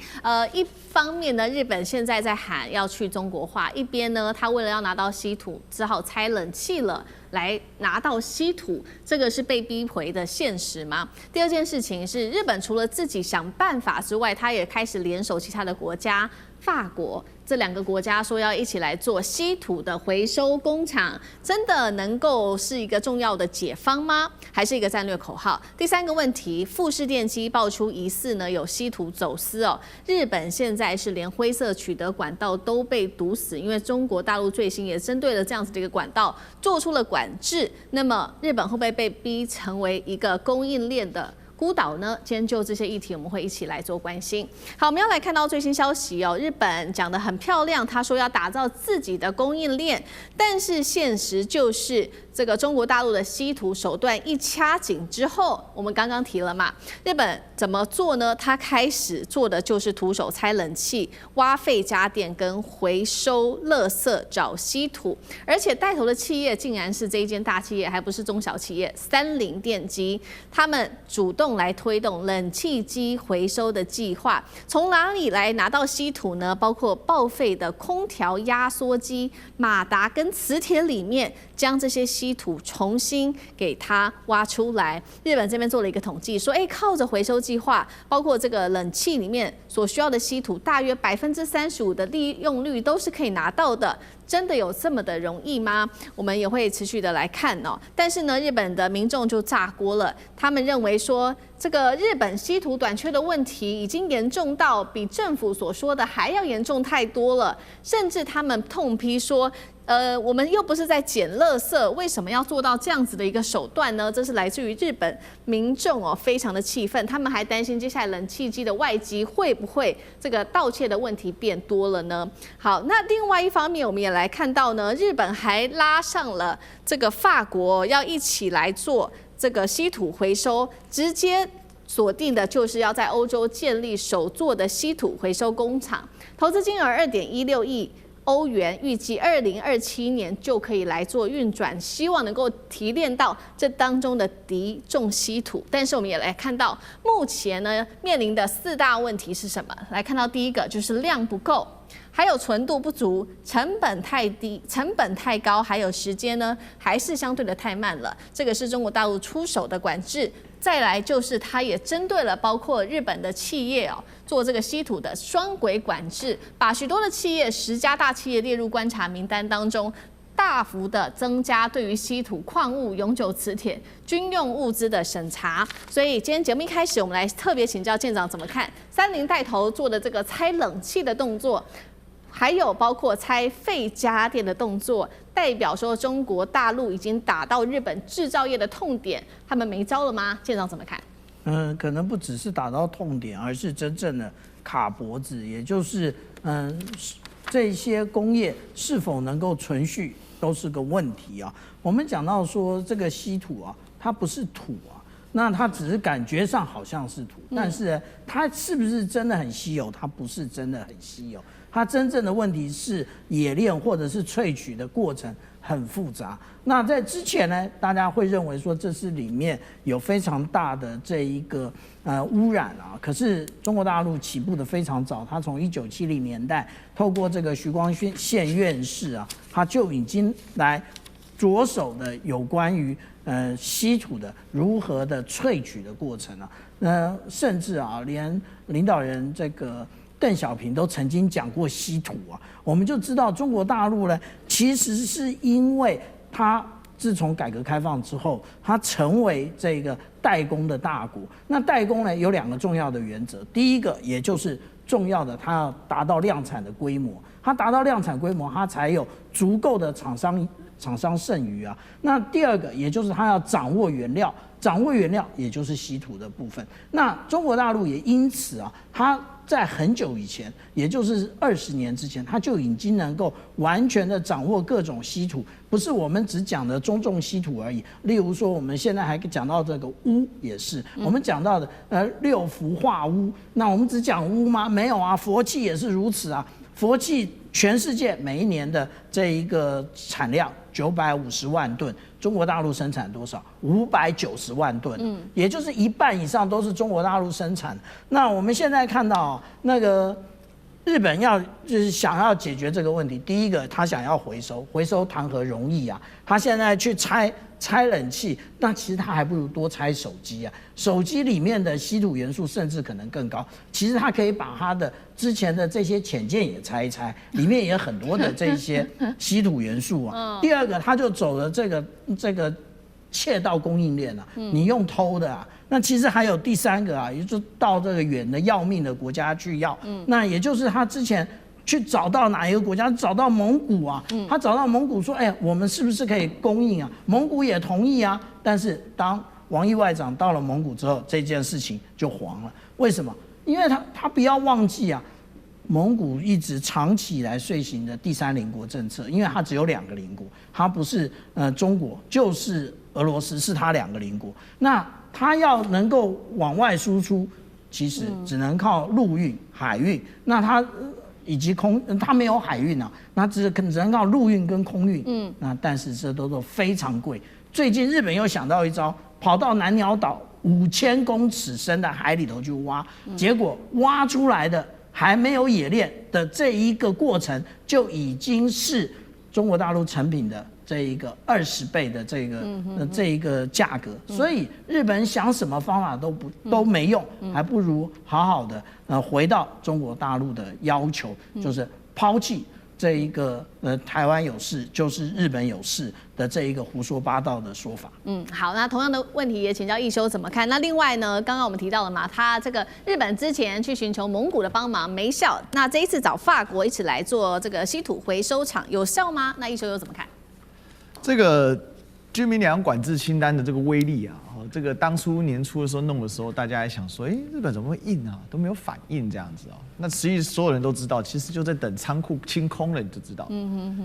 一方面呢，日本現在在喊要去中國化，一邊呢，他為了要拿到稀土，只好拆冷氣了來拿到稀土，這個是被逼回的現實嗎？第二件事情是，日本除了自己想辦法之外，他也開始聯手其他的國家。法國這2個國家說要一起來做稀土的回收工廠，真的能夠是一個重要的解方嗎？還是一個戰略口號？第3個問題，富士電機爆出疑似呢有稀土走私哦，日本現在是連灰色取得管道都被堵死，因為中國大陸最新也針對了這樣子的一個管道做出了管制。那麼日本會不會被逼成為一個供應鏈的孤島呢？今天就這些議題，我們會一起來做關心。好，我們要來看到最新消息哦。日本講得很漂亮，他說要打造自己的供應鏈，但是現實就是這個中國大陸的稀土手段一掐緊之後，我們剛剛提了嘛，日本怎麼做呢？他開始做的就是徒手拆冷氣、挖廢家電跟回收垃圾找稀土，而且帶頭的企業竟然是這一間大企業，還不是中小企業，三菱電機，他們主動來推動冷氣機回收的計劃。從哪裡來拿到稀土呢？包括報廢的空調壓縮機、馬達跟磁鐵裡面，將這些稀土重新給它挖出來。日本這邊做了一個統計，說，靠着回收計劃，包括這個冷氣裡面所需要的稀土，大約35%的利用率都是可以拿到的。真的有這麼的容易嗎？我們也會持續的來看哦。但是呢，日本的民眾就炸鍋了，他們認為說，這個日本稀土短缺的問題已經嚴重到比政府所說的還要嚴重太多了，甚至他們痛批說，我們又不是在撿垃圾，為什麼要做到這樣子的一個手段呢？這是來自於日本民眾哦，非常的氣憤，他們還擔心接下來冷氣機的外機會不會這個盜竊的問題變多了呢？好，那另外一方面，我們也來看到呢，日本還拉上了這個法國，要一起來做這個稀土回收，直接鎖定的就是要在歐洲建立首座的稀土回收工廠，投資金額2.16億歐元，預計2027年就可以來做運轉，希望能夠提煉到這當中的鋰、重稀土。但是我們也來看到，目前呢面臨的4大問題是什麼？來看到第一個就是量不夠，還有純度不足，成本太低，成本太高，還有時間呢還是相对的太慢了。這個是中國大陸出手的管制。再來就是它也針對了包括日本的企業做這個稀土的雙軌管制，把許多的企業10家大企業列入觀察名單當中，大幅的增加對於稀土、礦物、永久磁鐵、軍用物資的審查。所以今天節目一開始，我們來特別請教艦長怎麼看30帶頭做的這個拆冷氣的動作，還有包括拆廢家電的動作，代表說中國大陸已經打到日本製造業的痛點，他們沒招了嗎？艦長怎麼看？可能不只是打到痛點，而是真正的卡脖子，也就是這些工業是否能夠存續都是個問題啊。我們講到說這個稀土啊，它不是土啊，那它只是感覺上好像是土，但是它是不是真的很稀有？它不是真的很稀有。它真正的問題是冶煉或者是萃取的過程很複雜。那在之前呢，大家會認為說這是裡面有非常大的這一個污染啊。可是中國大陸起步的非常早，它從1970年代透過這個徐光憲院士啊，他就已經來着手的有關於稀土的如何的萃取的過程啊。甚至啊，連領導人這個鄧小平都曾經講過稀土啊，我們就知道中國大陸呢，其實是因為它自從改革開放之後，它成為這個代工的大國。那代工呢有2個重要的原則，第一個也就是重要的，它要達到量產的規模，它達到量產規模，它才有足夠的廠商剩餘啊。那第2個也就是它要掌握原料，掌握原料也就是稀土的部分。那中國大陸也因此啊，它在很久以前，也就是20年之前，它就已經能夠完全的掌握各種稀土，不是我们只講的中重稀土而已。例如說，我們現在還講到這個鎢也是，我們講到的6氟化鎢，那我們只講鎢嗎？沒有啊，佛氣也是如此啊。佛氣全世界每一年的這一個產量950萬噸，中國大陸生產多少？590萬噸，也就是1半以上都是中國大陸生產。那我們現在看到那個日本就是想要解決這個問題，第一個他想要回收談何容易啊？他現在去拆冷氣，那其實他還不如多拆手機啊！手機裡面的稀土元素甚至可能更高。其實他可以把他的之前的這些潛艦也拆一拆，裡面也很多的這些稀土元素啊。第2個，他就走了這個竊盜供應鏈啊，你用偷的啊。那其實還有第3個啊，也就是到這個遠的要命的國家去要。那也就是他之前去找到哪一個國家？找到蒙古啊，他找到蒙古說：“我們是不是可以供應啊？”蒙古也同意啊。但是當王毅外長到了蒙古之後，這件事情就黃了。為什麼？因為他不要忘記啊，蒙古一直長期以來遂行的第3鄰國政策，因為它只有2個鄰國，它不是中國就是俄羅斯，是它2個鄰國。那它要能夠往外輸出，其實只能靠陸運、海運。那它以及它沒有海運啊，那只能靠陸運跟空運。那但是這都非常貴。最近日本又想到一招，跑到南鳥島5000公尺深的海裡頭去挖，結果挖出來的還沒有冶煉的這一個過程，就已經是中國大陸成品的這一個20倍的這一個價格。所以日本想什麼方法都沒用，還不如好好的回到中國大陸的要求，就是拋棄這一個台灣有事就是日本有事的這一個胡說八道的說法。好，那同樣的問題也請教一休怎麼看？那另外呢，剛剛我們提到了嘛，他這個日本之前去尋求蒙古的幫忙沒效，那這一次找法國一起來做這個稀土回收廠有效嗎？那一休又怎麼看？這個居民兩管制清單的這個威力啊，這個當初年初的時候弄的時候，大家還想說，日本怎麼會印啊，都沒有反應這樣子哦。那實際所有人都知道，其實就在等倉庫清空了，你就知道。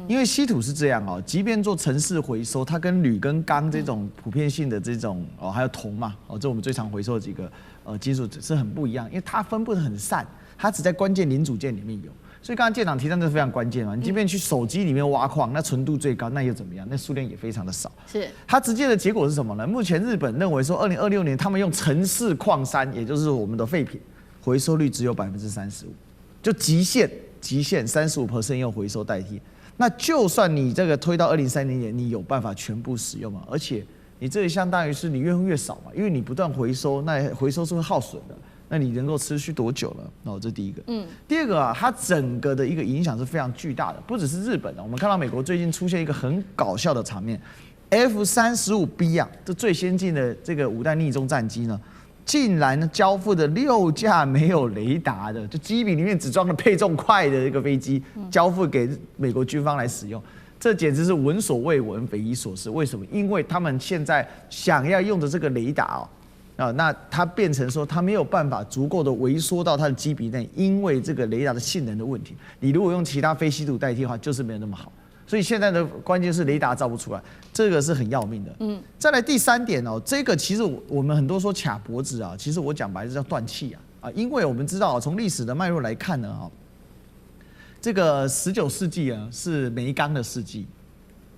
因為稀土是這樣哦，即便做程式回收，它跟鋁跟鋼這種普遍性的這種還有銅嘛，這我們最常回收的幾個金屬是很不一樣，因為它分布得很散，它只在關鍵零組件裡面有。所以剛剛艦長提到這是非常關鍵嘛，你即便去手機裡面挖礦，那純度最高，那又怎麼樣？那數量也非常的少。是它直接的結果是什麼呢？目前日本認為說，2026年他們用城市礦山，也就是我們的廢品，回收率只有35%，就極限35%用回收代替。那就算你這個推到2030年，你有辦法全部使用嘛？而且你這裡相當於是你越用越少嘛，因為你不斷回收，那回收是會耗損的。那你能夠持續多久了？哦，這第一個。第二個啊，它整個的一個影響是非常巨大的，不只是日本啊，我们看到美國最近出现一個很搞笑的場面 ，F-35B 啊，這最先進的這個5代逆中戰機呢，竟然交付的6架沒有雷達的，就機坪裡面只裝了配重塊的一個飛機，交付給美國軍方來使用。這簡直是聞所未聞、匪夷所思。為什麼？因為他們現在想要用的這個雷達那它變成說它沒有辦法足夠的微縮到它的機坪內，因為這個雷達的性能的問題。你如果用其他非稀土代替的話，就是沒有那麼好。所以現在的關鍵是雷達造不出來，這個是很要命的。再來第3點這個其實我們很多說卡脖子啊，其實我講白了叫斷氣因為我們知道從歷史的脈絡來看呢這個19世紀是煤鋼的世紀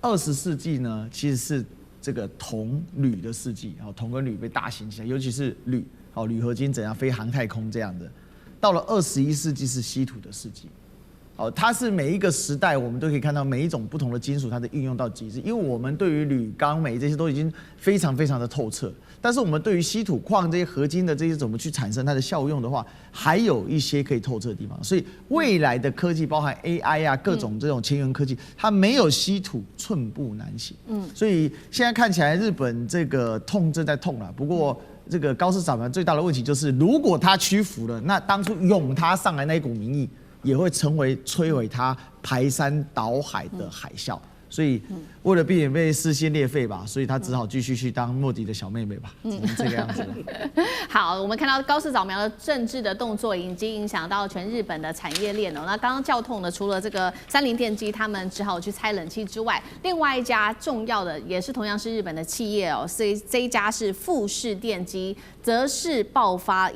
，20世紀呢其實是這個銅鋁的世紀，銅跟鋁被大行起來，尤其是鋁，鋁合金怎樣飛航太空這樣的。到了21世紀是稀土的世紀，它是每一個時代我們都可以看到每一種不同的金屬它的運用到極致，因為我們對於鋁、鋼、鎂這些都已經非常非常的透徹，但是我們對於稀土礦這些合金的這些怎麼去產生它的效用的話，還有一些可以透徹的地方。所以未來的科技包含 AI 啊，各種這種前沿科技，它沒有稀土寸步難行。所以現在看起來日本這個痛正在痛了，不過這個高市早苗最大的問題就是，如果他屈服了，那當初湧他上來那一股民意，也會成為摧毀他排山倒海的海嘯。所以為了避免被撕心裂肺吧，所以他只好繼續去當莫迪的小妹妹吧，只能這個樣子了。好，我們看到高市早苗的政治的動作已經影響到全日本的產業鏈了。那剛剛叫痛的，除了這個三菱電機，他們只好去拆冷氣之外，另外一家重要的也是同樣是日本的企業所以這一家是富士電機，則是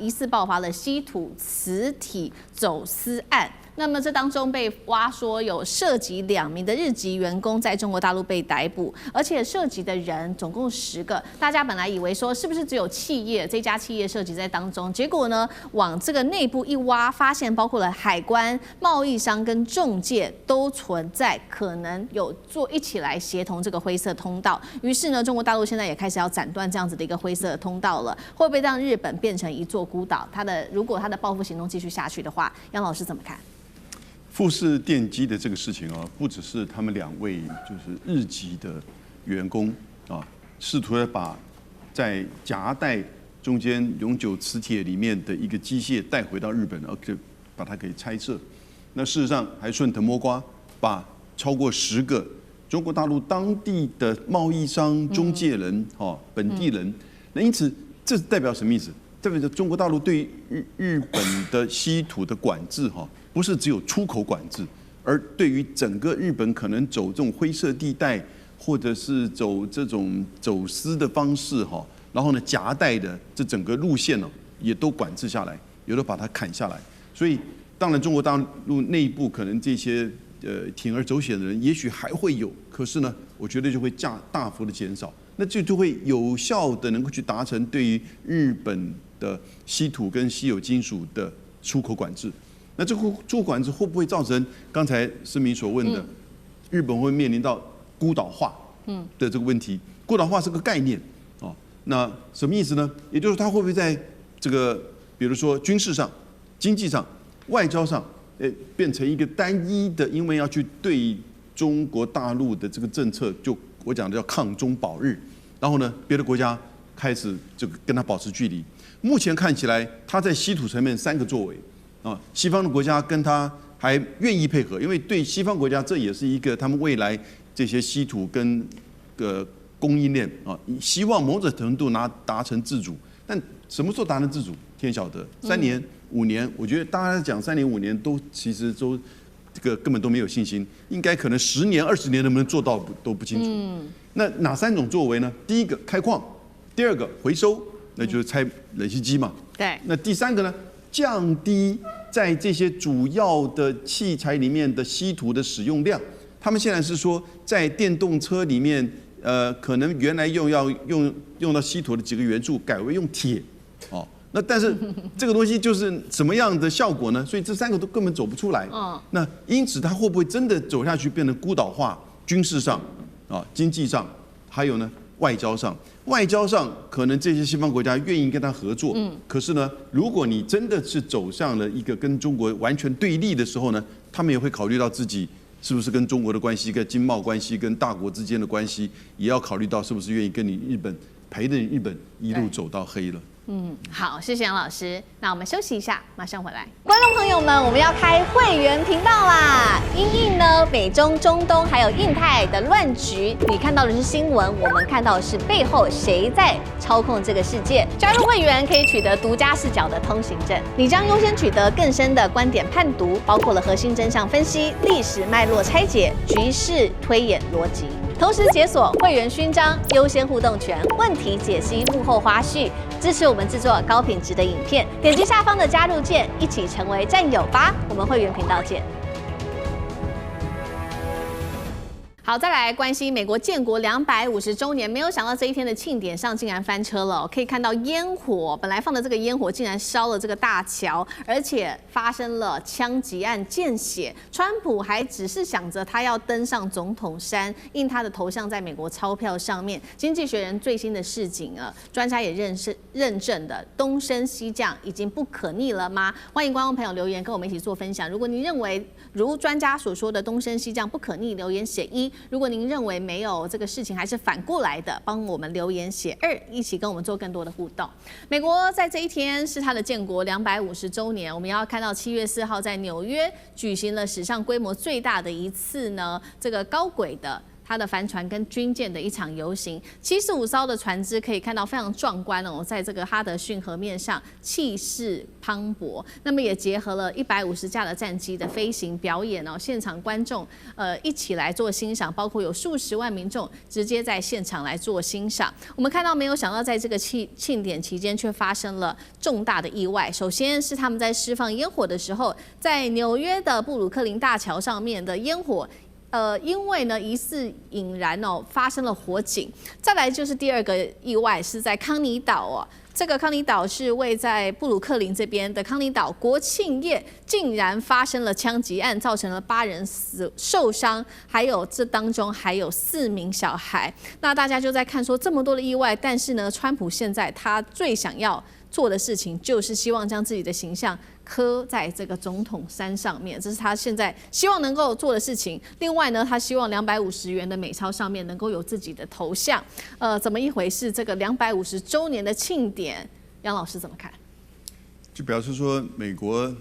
疑似爆發了稀土磁體走私案。那麼這當中被挖說有涉及2名的日籍員工在中國大陸被逮捕，而且涉及的人總共10個。大家本來以為說是不是只有企業這家企業涉及在當中，結果呢往這個內部一挖，發現包括了海關、貿易商跟仲介都存在，可能有一起來協同這個灰色通道。於是呢，中國大陸現在也開始要斬斷這樣子的一個灰色通道了。會不會讓日本變成一座孤島？如果他的報復行動繼續下去的話，楊老師怎麼看？富士電機的這個事情不只是他們2位就是日籍的員工試圖把在夾帶中間永久磁鐵裡面的一個機械帶回到日本，而且把它給拆卸。那事實上還順藤摸瓜，把超過10個中國大陸當地的貿易商、中介人、本地人。那因此，這代表什麼意思？代表着中國大陸對日本的稀土的管制不是只有出口管制，而對於整個日本可能走這種灰色地帶，或者是走這種走私的方式然後呢夾帶的這整個路線也都管制下來，有的把它砍下來。所以當然中國大陸內部可能這些鋌而走險的人也許還會有，可是呢，我覺得就會大幅的減少，那就會有效的能夠去達成對於日本的稀土跟稀有金屬的出口管制。那這個出口管制會不會造成剛才思敏所問的，日本會面臨到孤島化的這個問題？孤島化是個概念那什麼意思呢？也就是它會不會在這個比如說軍事上、經濟上、外交上，變成一個單一的，因為要去對中國大陸的這個政策，就我講的叫抗中保日，然後呢，別的國家開始這個跟它保持距離。目前看起來，它在稀土層面3個作為。西方的國家跟他還願意配合，因為對西方國家這也是一個他們未來這些稀土跟供應鏈希望某種程度達成自主。但什麼時候達成自主，天曉得。3年、5年，我覺得大家講3年、5年都其實都這個根本都沒有信心，應該可能10年、20年能不能做到都不清楚。那哪3種作為呢？第一個開礦，第2個回收，那就是拆冷氣機嘛。對。那第3個呢？降低在這些主要的器材裡面的稀土的使用量，他們現在是說在電動車裡面，可能原來用到稀土的幾個元素，改為用鐵，哦。那但是這個東西就是什麼樣的效果呢？所以這3個都根本走不出来。那因此它会不會真的走下去，變成孤島化？軍事上啊，經濟上，還有呢外交上。外交上可能這些西方國家願意跟他合作，可是呢，如果你真的是走向了一個跟中國完全對立的時候呢，他們也會考慮到自己是不是跟中國的關係、跟經貿關係、跟大國之間的關係，也要考慮到是不是願意跟你日本陪着你日本一路走到黑了。好，謝謝楊老師。那我們休息一下，馬上回來。觀眾朋友们，我們要開會員頻道啦！因應呢美中、中東還有印太的亂局，你看到的是新聞，我們看到的是背後誰在操控這個世界。加入會員可以取得獨家視角的通行證，你將優先取得更深的觀點判讀，包括了核心真相分析、歷史脈絡拆解、局勢推演邏輯。同時解鎖會員勳章、優先互動權、問題解析、幕後花絮，支持我們制作高品質的影片。點擊下方的加入鍵，一起成為戰友吧！我們會員頻道見。好，再來關心美國建國250週年，沒有想到這一天的慶典上竟然翻車了。可以看到煙火，本來放的這個煙火竟然燒了這個大橋，而且發生了槍擊案，見血。川普還只是想着他要登上總統山，印他的頭像在美國鈔票上面。經濟學人最新的示警專家也認證的東升西降已經不可逆了嗎？歡迎觀眾朋友留言跟我們一起做分享。如果你認為如專家所說的東升西降不可逆，留言寫1。如果您認為沒有這個事情，還是反過來的，幫我們留言寫2，一起跟我們做更多的互動。美國在這一天是它的建國250週年，我們要看到7月4號在紐約舉行了史上規模最大的一次呢，這個高軌的它的帆船跟軍艦的一場遊行，75艘的船隻可以看到非常壯觀哦，在這個哈德遜河面上氣勢磅礴。那麼也結合了150架的戰機的飛行表演哦，現場觀眾一起來做欣賞，包括有數十萬民眾直接在現場來做欣賞。我們看到沒有想到，在這個慶典期間卻發生了重大的意外。首先是他們在釋放煙火的時候，在紐約的布魯克林大橋上面的煙火。因為呢疑似引燃哦，發生了火警。再來就是第二個意外，是在康尼島哦。這個康尼島是位在布魯克林這邊的康尼島國慶夜，竟然發生了槍擊案，造成了8人受傷，還有這當中還有4名小孩。那大家就在看說這麼多的意外，但是呢，川普現在他最想要做的事情就是希望將自己的形象刻在這個總統山上面，這是他現在希望能夠做的事情。另外呢，他希望250元的美鈔上面能夠有自己的頭像。怎麼一回事？這個250週年的慶典，楊老師怎麼看？就表示說，美國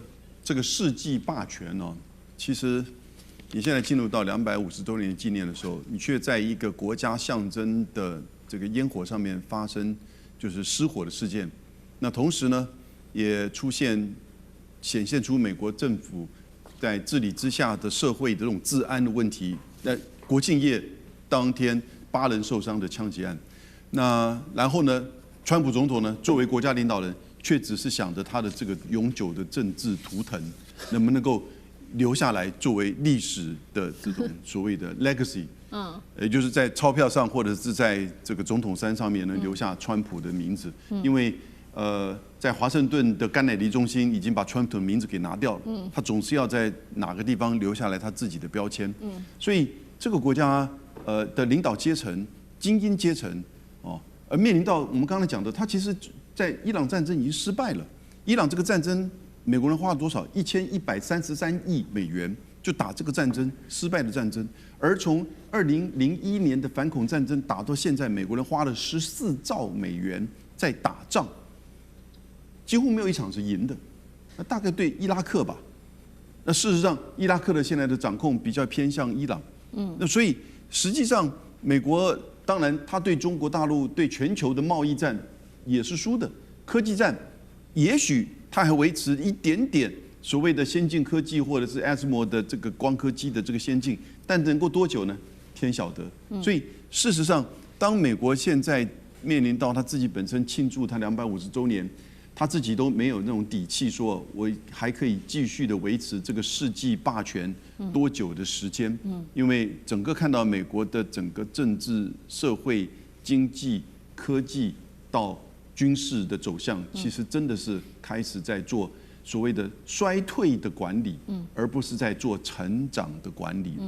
這個世紀霸權哦，其實你現在進入到250週年紀念的時候，你卻在一個國家象徵的這個煙火上面發生就是失火的事件。那同時呢，也顯現出美國政府在治理之下的社會的這種治安的問題。在國慶夜當天8人受傷的槍擊案，那然後呢，川普總統呢作為國家領導人，卻只是想着他的這個永久的政治圖騰能不能夠留下來作為歷史的這種所謂的 legacy，也就是在鈔票上或者是在這個總統山上面能留下川普的名字，因為在華盛頓的甘乃迪中心已經把川普的名字給拿掉了，他總是要在哪個地方留下來他自己的標籤，所以這個國家的領導階層、精英階層哦，而面臨到我們剛才講的，他其實在伊朗戰爭已經失敗了。伊朗這個戰爭，美國人花了多少？1133億美元就打這個戰爭，失敗的戰爭。而從2001年的反恐戰爭打到現在，美國人花了14兆美元在打仗。幾乎沒有一場是贏的，那大概對伊拉克吧。那事實上，伊拉克的現在的掌控比較偏向伊朗。那所以實際上，美國當然他對中國大陸、對全球的貿易戰也是輸的。科技戰，也許他還維持一點點所謂的先進科技，或者是 ASML 的這個光刻機的這個先進，但能夠多久呢？天曉得。所以事實上，當美國現在面臨到他自己本身慶祝他250週年。他自己都沒有那種底氣，說我還可以繼續的維持這個世紀霸權多久的時間？因為整個看到美國的整個政治、社會、經濟、科技到軍事的走向，其實真的是開始在做所謂的衰退的管理，而不是在做成長的管理。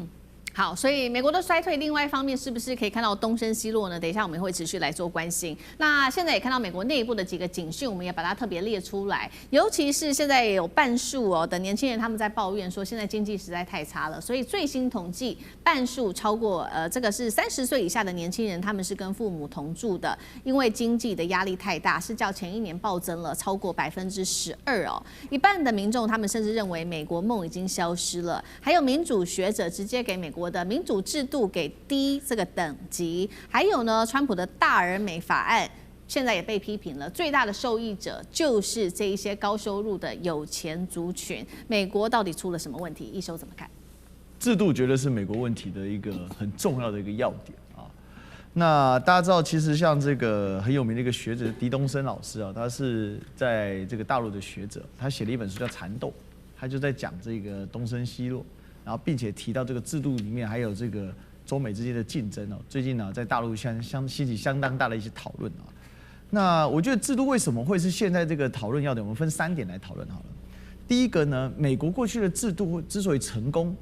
好，所以美國的衰退，另外一方面是不是可以看到東升西落呢？等一下我們會持續來做關心。那現在也看到美國內部的幾個警訊，我們也把它特別列出來。尤其是現在也有半數的年輕人他們在抱怨說，現在經濟實在太差了。所以最新統計，半數超過這個是30歲以下的年輕人，他們是跟父母同住的，因為經濟的壓力太大，是較前一年暴增了超過12%哦。一半的民众他們甚至認為美國夢已經消失了。還有民主學者直接給美國的民主制度給低這個等級，還有呢，川普的大而美法案現在也被批評了，最大的受益者就是這一些高收入的有錢族群。美國到底出了什麼問題？一休怎麼看？制度絕對是美國問題的一個很重要的一個要點啊。那大家知道，其實像這個很有名的一個學者狄東升老師啊，他是在这個大陸的學者，他寫了一本書叫《蠶豆》，他就在講這個東升西落。然後，並且提到這個制度裡面還有這個中美之間的競爭哦。最近呢，在大陸掀起相當大的一些討論啊。那我覺得制度為什麼會是現在這個討論要點？我們分3點來討論好了。第一個呢，美國過去的制度之所以成功，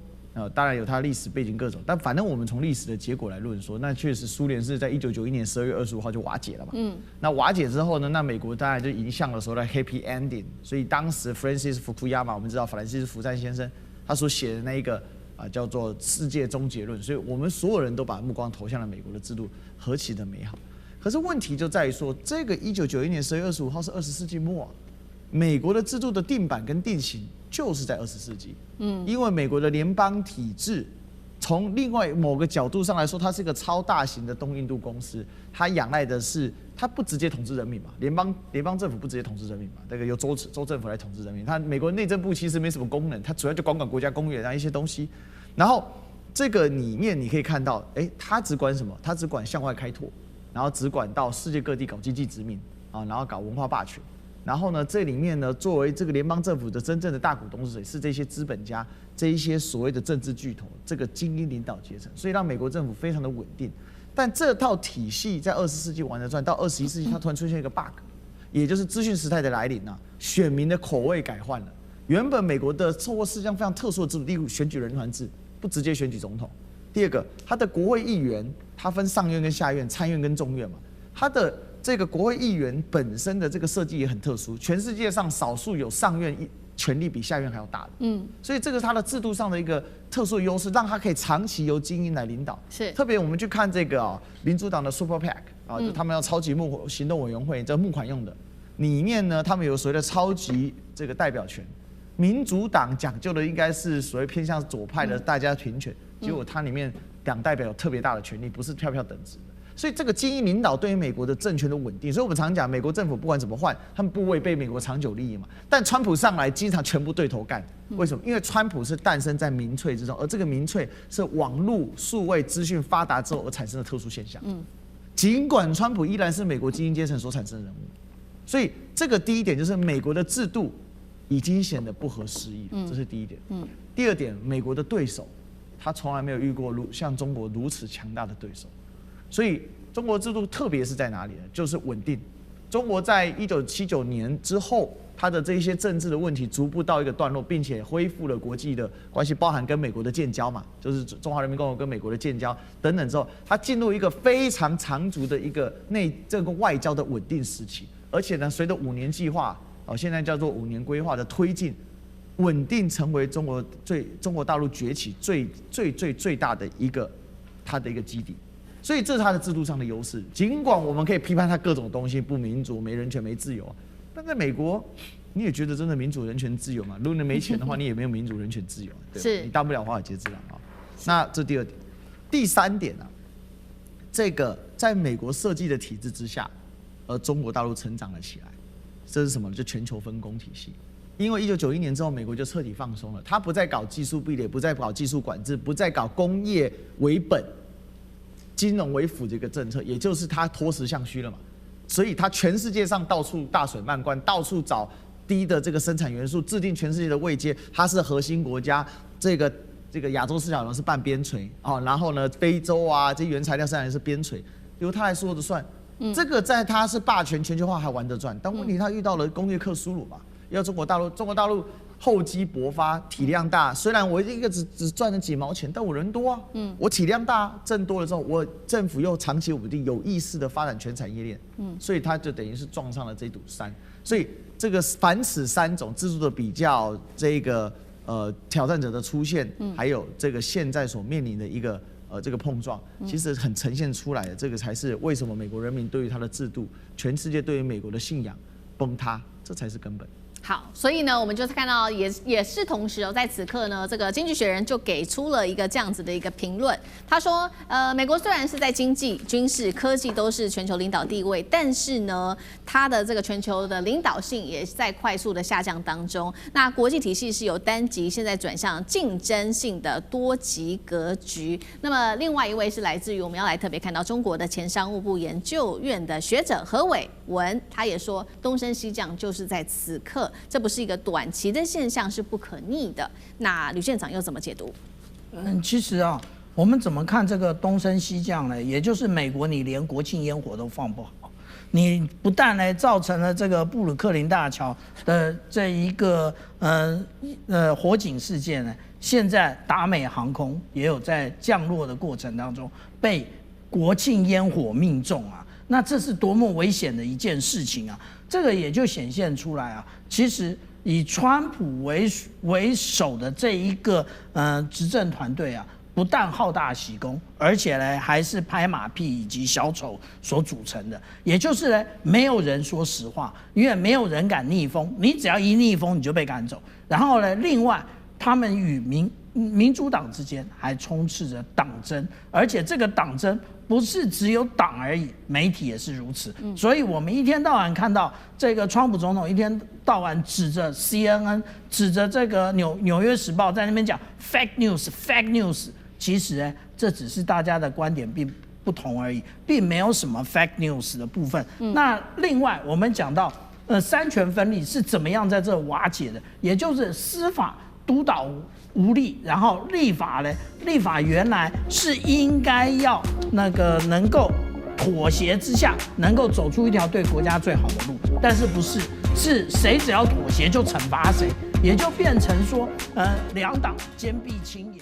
當然有它的歷史背景各種，但反正我們從歷史的結果來論說，那確實蘇聯是在1991年12月25號就瓦解了嘛。那瓦解之後呢，那美國當然就迎向了所謂的 happy ending。所以當時 Francis Fukuyama， 我們知道法蘭西斯福山先生。他所寫的那一個叫做《世界終結論》，所以我們所有人都把目光投向了美國的制度何其的美好。可是問題就在於說，這個1991年12月25號是20世紀末，美國的制度的定版跟定型就是在20世紀。因為美國的聯邦體制，從另外某個角度上來說，它是一個超大型的東印度公司，它仰賴的是它不直接統治人民嘛，聯邦政府不直接統治人民嘛，這個由州政府來統治人民。它美國內政部其實沒什麼功能，它主要就管國家公園啊一些東西。然後這個裡面你可以看到，它只管什麼？它只管向外開拓，然後只管到世界各地搞經濟殖民啊，然後搞文化霸權。然後呢，這裡面呢，作為這個聯邦政府的真正的大股東是誰？是這些資本家，這一些所謂的政治巨頭，這個精英領導階層，所以讓美國政府非常的穩定。但這套體系在20世紀玩得轉，到21世紀它突然出現一個 bug， 也就是資訊時代的來臨啊，選民的口味改換了。原本美國的受過世界上非常特殊的制度，例如選舉人團制，不直接選舉總統。第二個，它的國會議員，它分上院跟下院、參院跟眾院嘛，它的這個國會議員本身的這個設計也很特殊，全世界上少數有上院權力比下院還要大的，所以這個是它的制度上的一個特殊的優勢，讓它可以長期由精英來領導。是，特別我們去看這個民主黨的 Super PAC 啊，就他們要超級行動委員會，這募款用的，裡面呢，他們有所謂的超級這個代表權。民主黨講究的應該是所謂偏向左派的大家平權，結果它裡面黨代表有特別大的權力，不是票票等值。所以這個精英領導對於美國的政權的穩定，所以我們常講，美國政府不管怎麼換，他們不違背美國長久利益嘛。但川普上來，經常全部對頭幹，為什麼？因為川普是誕生在民粹之中，而這個民粹是網絡數位資訊發達之後而產生的特殊現象。儘管川普依然是美國精英階層所產生的人物，所以這個第一點就是美國的制度已經顯得不合時宜，這是第一點。第二點，美國的對手，他從來沒有遇過像中國如此強大的对手。所以中國制度特別是在哪裡呢？就是穩定。中國在1979年之後，它的這一些政治的問題逐步到一個段落，並且恢復了國際的關係，包含跟美國的建交嘛，就是中華人民共和國跟美國的建交等等之後，它進入一個非常長足的一個這個外交的穩定時期。而且呢，隨着5年計劃，現在叫做5年規劃的推進，穩定成為中國大陸崛起最大的一個它的一個基地。所以這是它的制度上的優勢。儘管我們可以批判它各種東西不民主、沒人權、沒自由，但在美國，你也覺得真的民主、人權、自由嘛？如果你沒錢的話，你也沒有民主、人權、自由，對吧？你當不了華爾街之狼啊。那這第二點，第三點呢？這個在美國設計的體制之下，而中國大陸成長了起來，這是什麼？就全球分工體系。因為1991年之後，美國就徹底放鬆了，它不再搞技術壁壘，不再搞技術管制，不再搞工業為本、金融為輔這個政策，也就是它脫實向虛了嘛。所以它全世界上到處大水漫灌，到處找低的这個生產元素，制定全世界的位階，它是核心國家。這個亞洲四小龍是半邊陲啊，然後呢，非洲啊這些原材料生產是邊陲，由它來說了算。這個在它是霸權全球化還玩得轉，但問題它遇到了工業克蘇魯嘛，要中國大陸厚積薄發，體量大。雖然我一個只賺了幾毛錢，但我人多啊，我體量大，掙多了之後，我政府又長期穩定，有意識的發展全產業鏈，所以它就等於是撞上了這堵山。所以這個凡此三種制度的比較，這個挑戰者的出現，還有這個現在所面臨的一個這個碰撞，其實很呈現出來的，這個才是為什麼美國人民對於它的制度，全世界對於美國的信仰崩塌，這才是根本。好，所以呢，我們就看到也是同時在此刻呢，這個《經濟學人》就給出了一個這樣子的一個評論。他說，美國雖然是在經濟、軍事、科技都是全球領導地位，但是呢，它的這個全球的領導性也在快速的下降當中。那國際體系是由單極現在轉向競爭性的多極格局。那麼，另外一位是來自於我們要來特別看到中國的前商務部研究院的學者何偉文，他也說，東升西降就是在此刻。這不是一個短期的現象，是不可逆的。那呂縣長又怎麼解讀？其實啊，我們怎麼看這個東升西降呢？也就是美國，你連國慶煙火都放不好，你不但呢造成了這個布魯克林大橋的這一個火警事件呢，現在達美航空也有在降落的過程當中被國慶煙火命中啊。那這是多麼危險的一件事情啊！這個也就顯現出來啊，其實以川普為首的這一個執政團隊啊，不但好大喜功，而且呢還是拍馬屁以及小丑所組成的。也就是呢，沒有人說實話，因為沒有人敢逆風，你只要一逆風，你就被趕走。然後呢，另外他們與民主黨之間還充斥着黨爭，而且這個黨爭不是只有黨而已，媒體也是如此。所以我們一天到晚看到這個川普總統一天到晚指着 CNN， 指着這個紐約時報在那邊講 fake news， 其實呢，這只是大家的觀點並不同而已，並沒有什麼 fake news 的部分。那另外我們講到三權分立是怎麼樣在這瓦解的，也就是司法督導無力，然後立法原來是應該要能夠妥協之下，能夠走出一條對國家最好的路，但是不是，是誰只要妥協就懲罰誰，也就變成說，兩黨堅壁清野。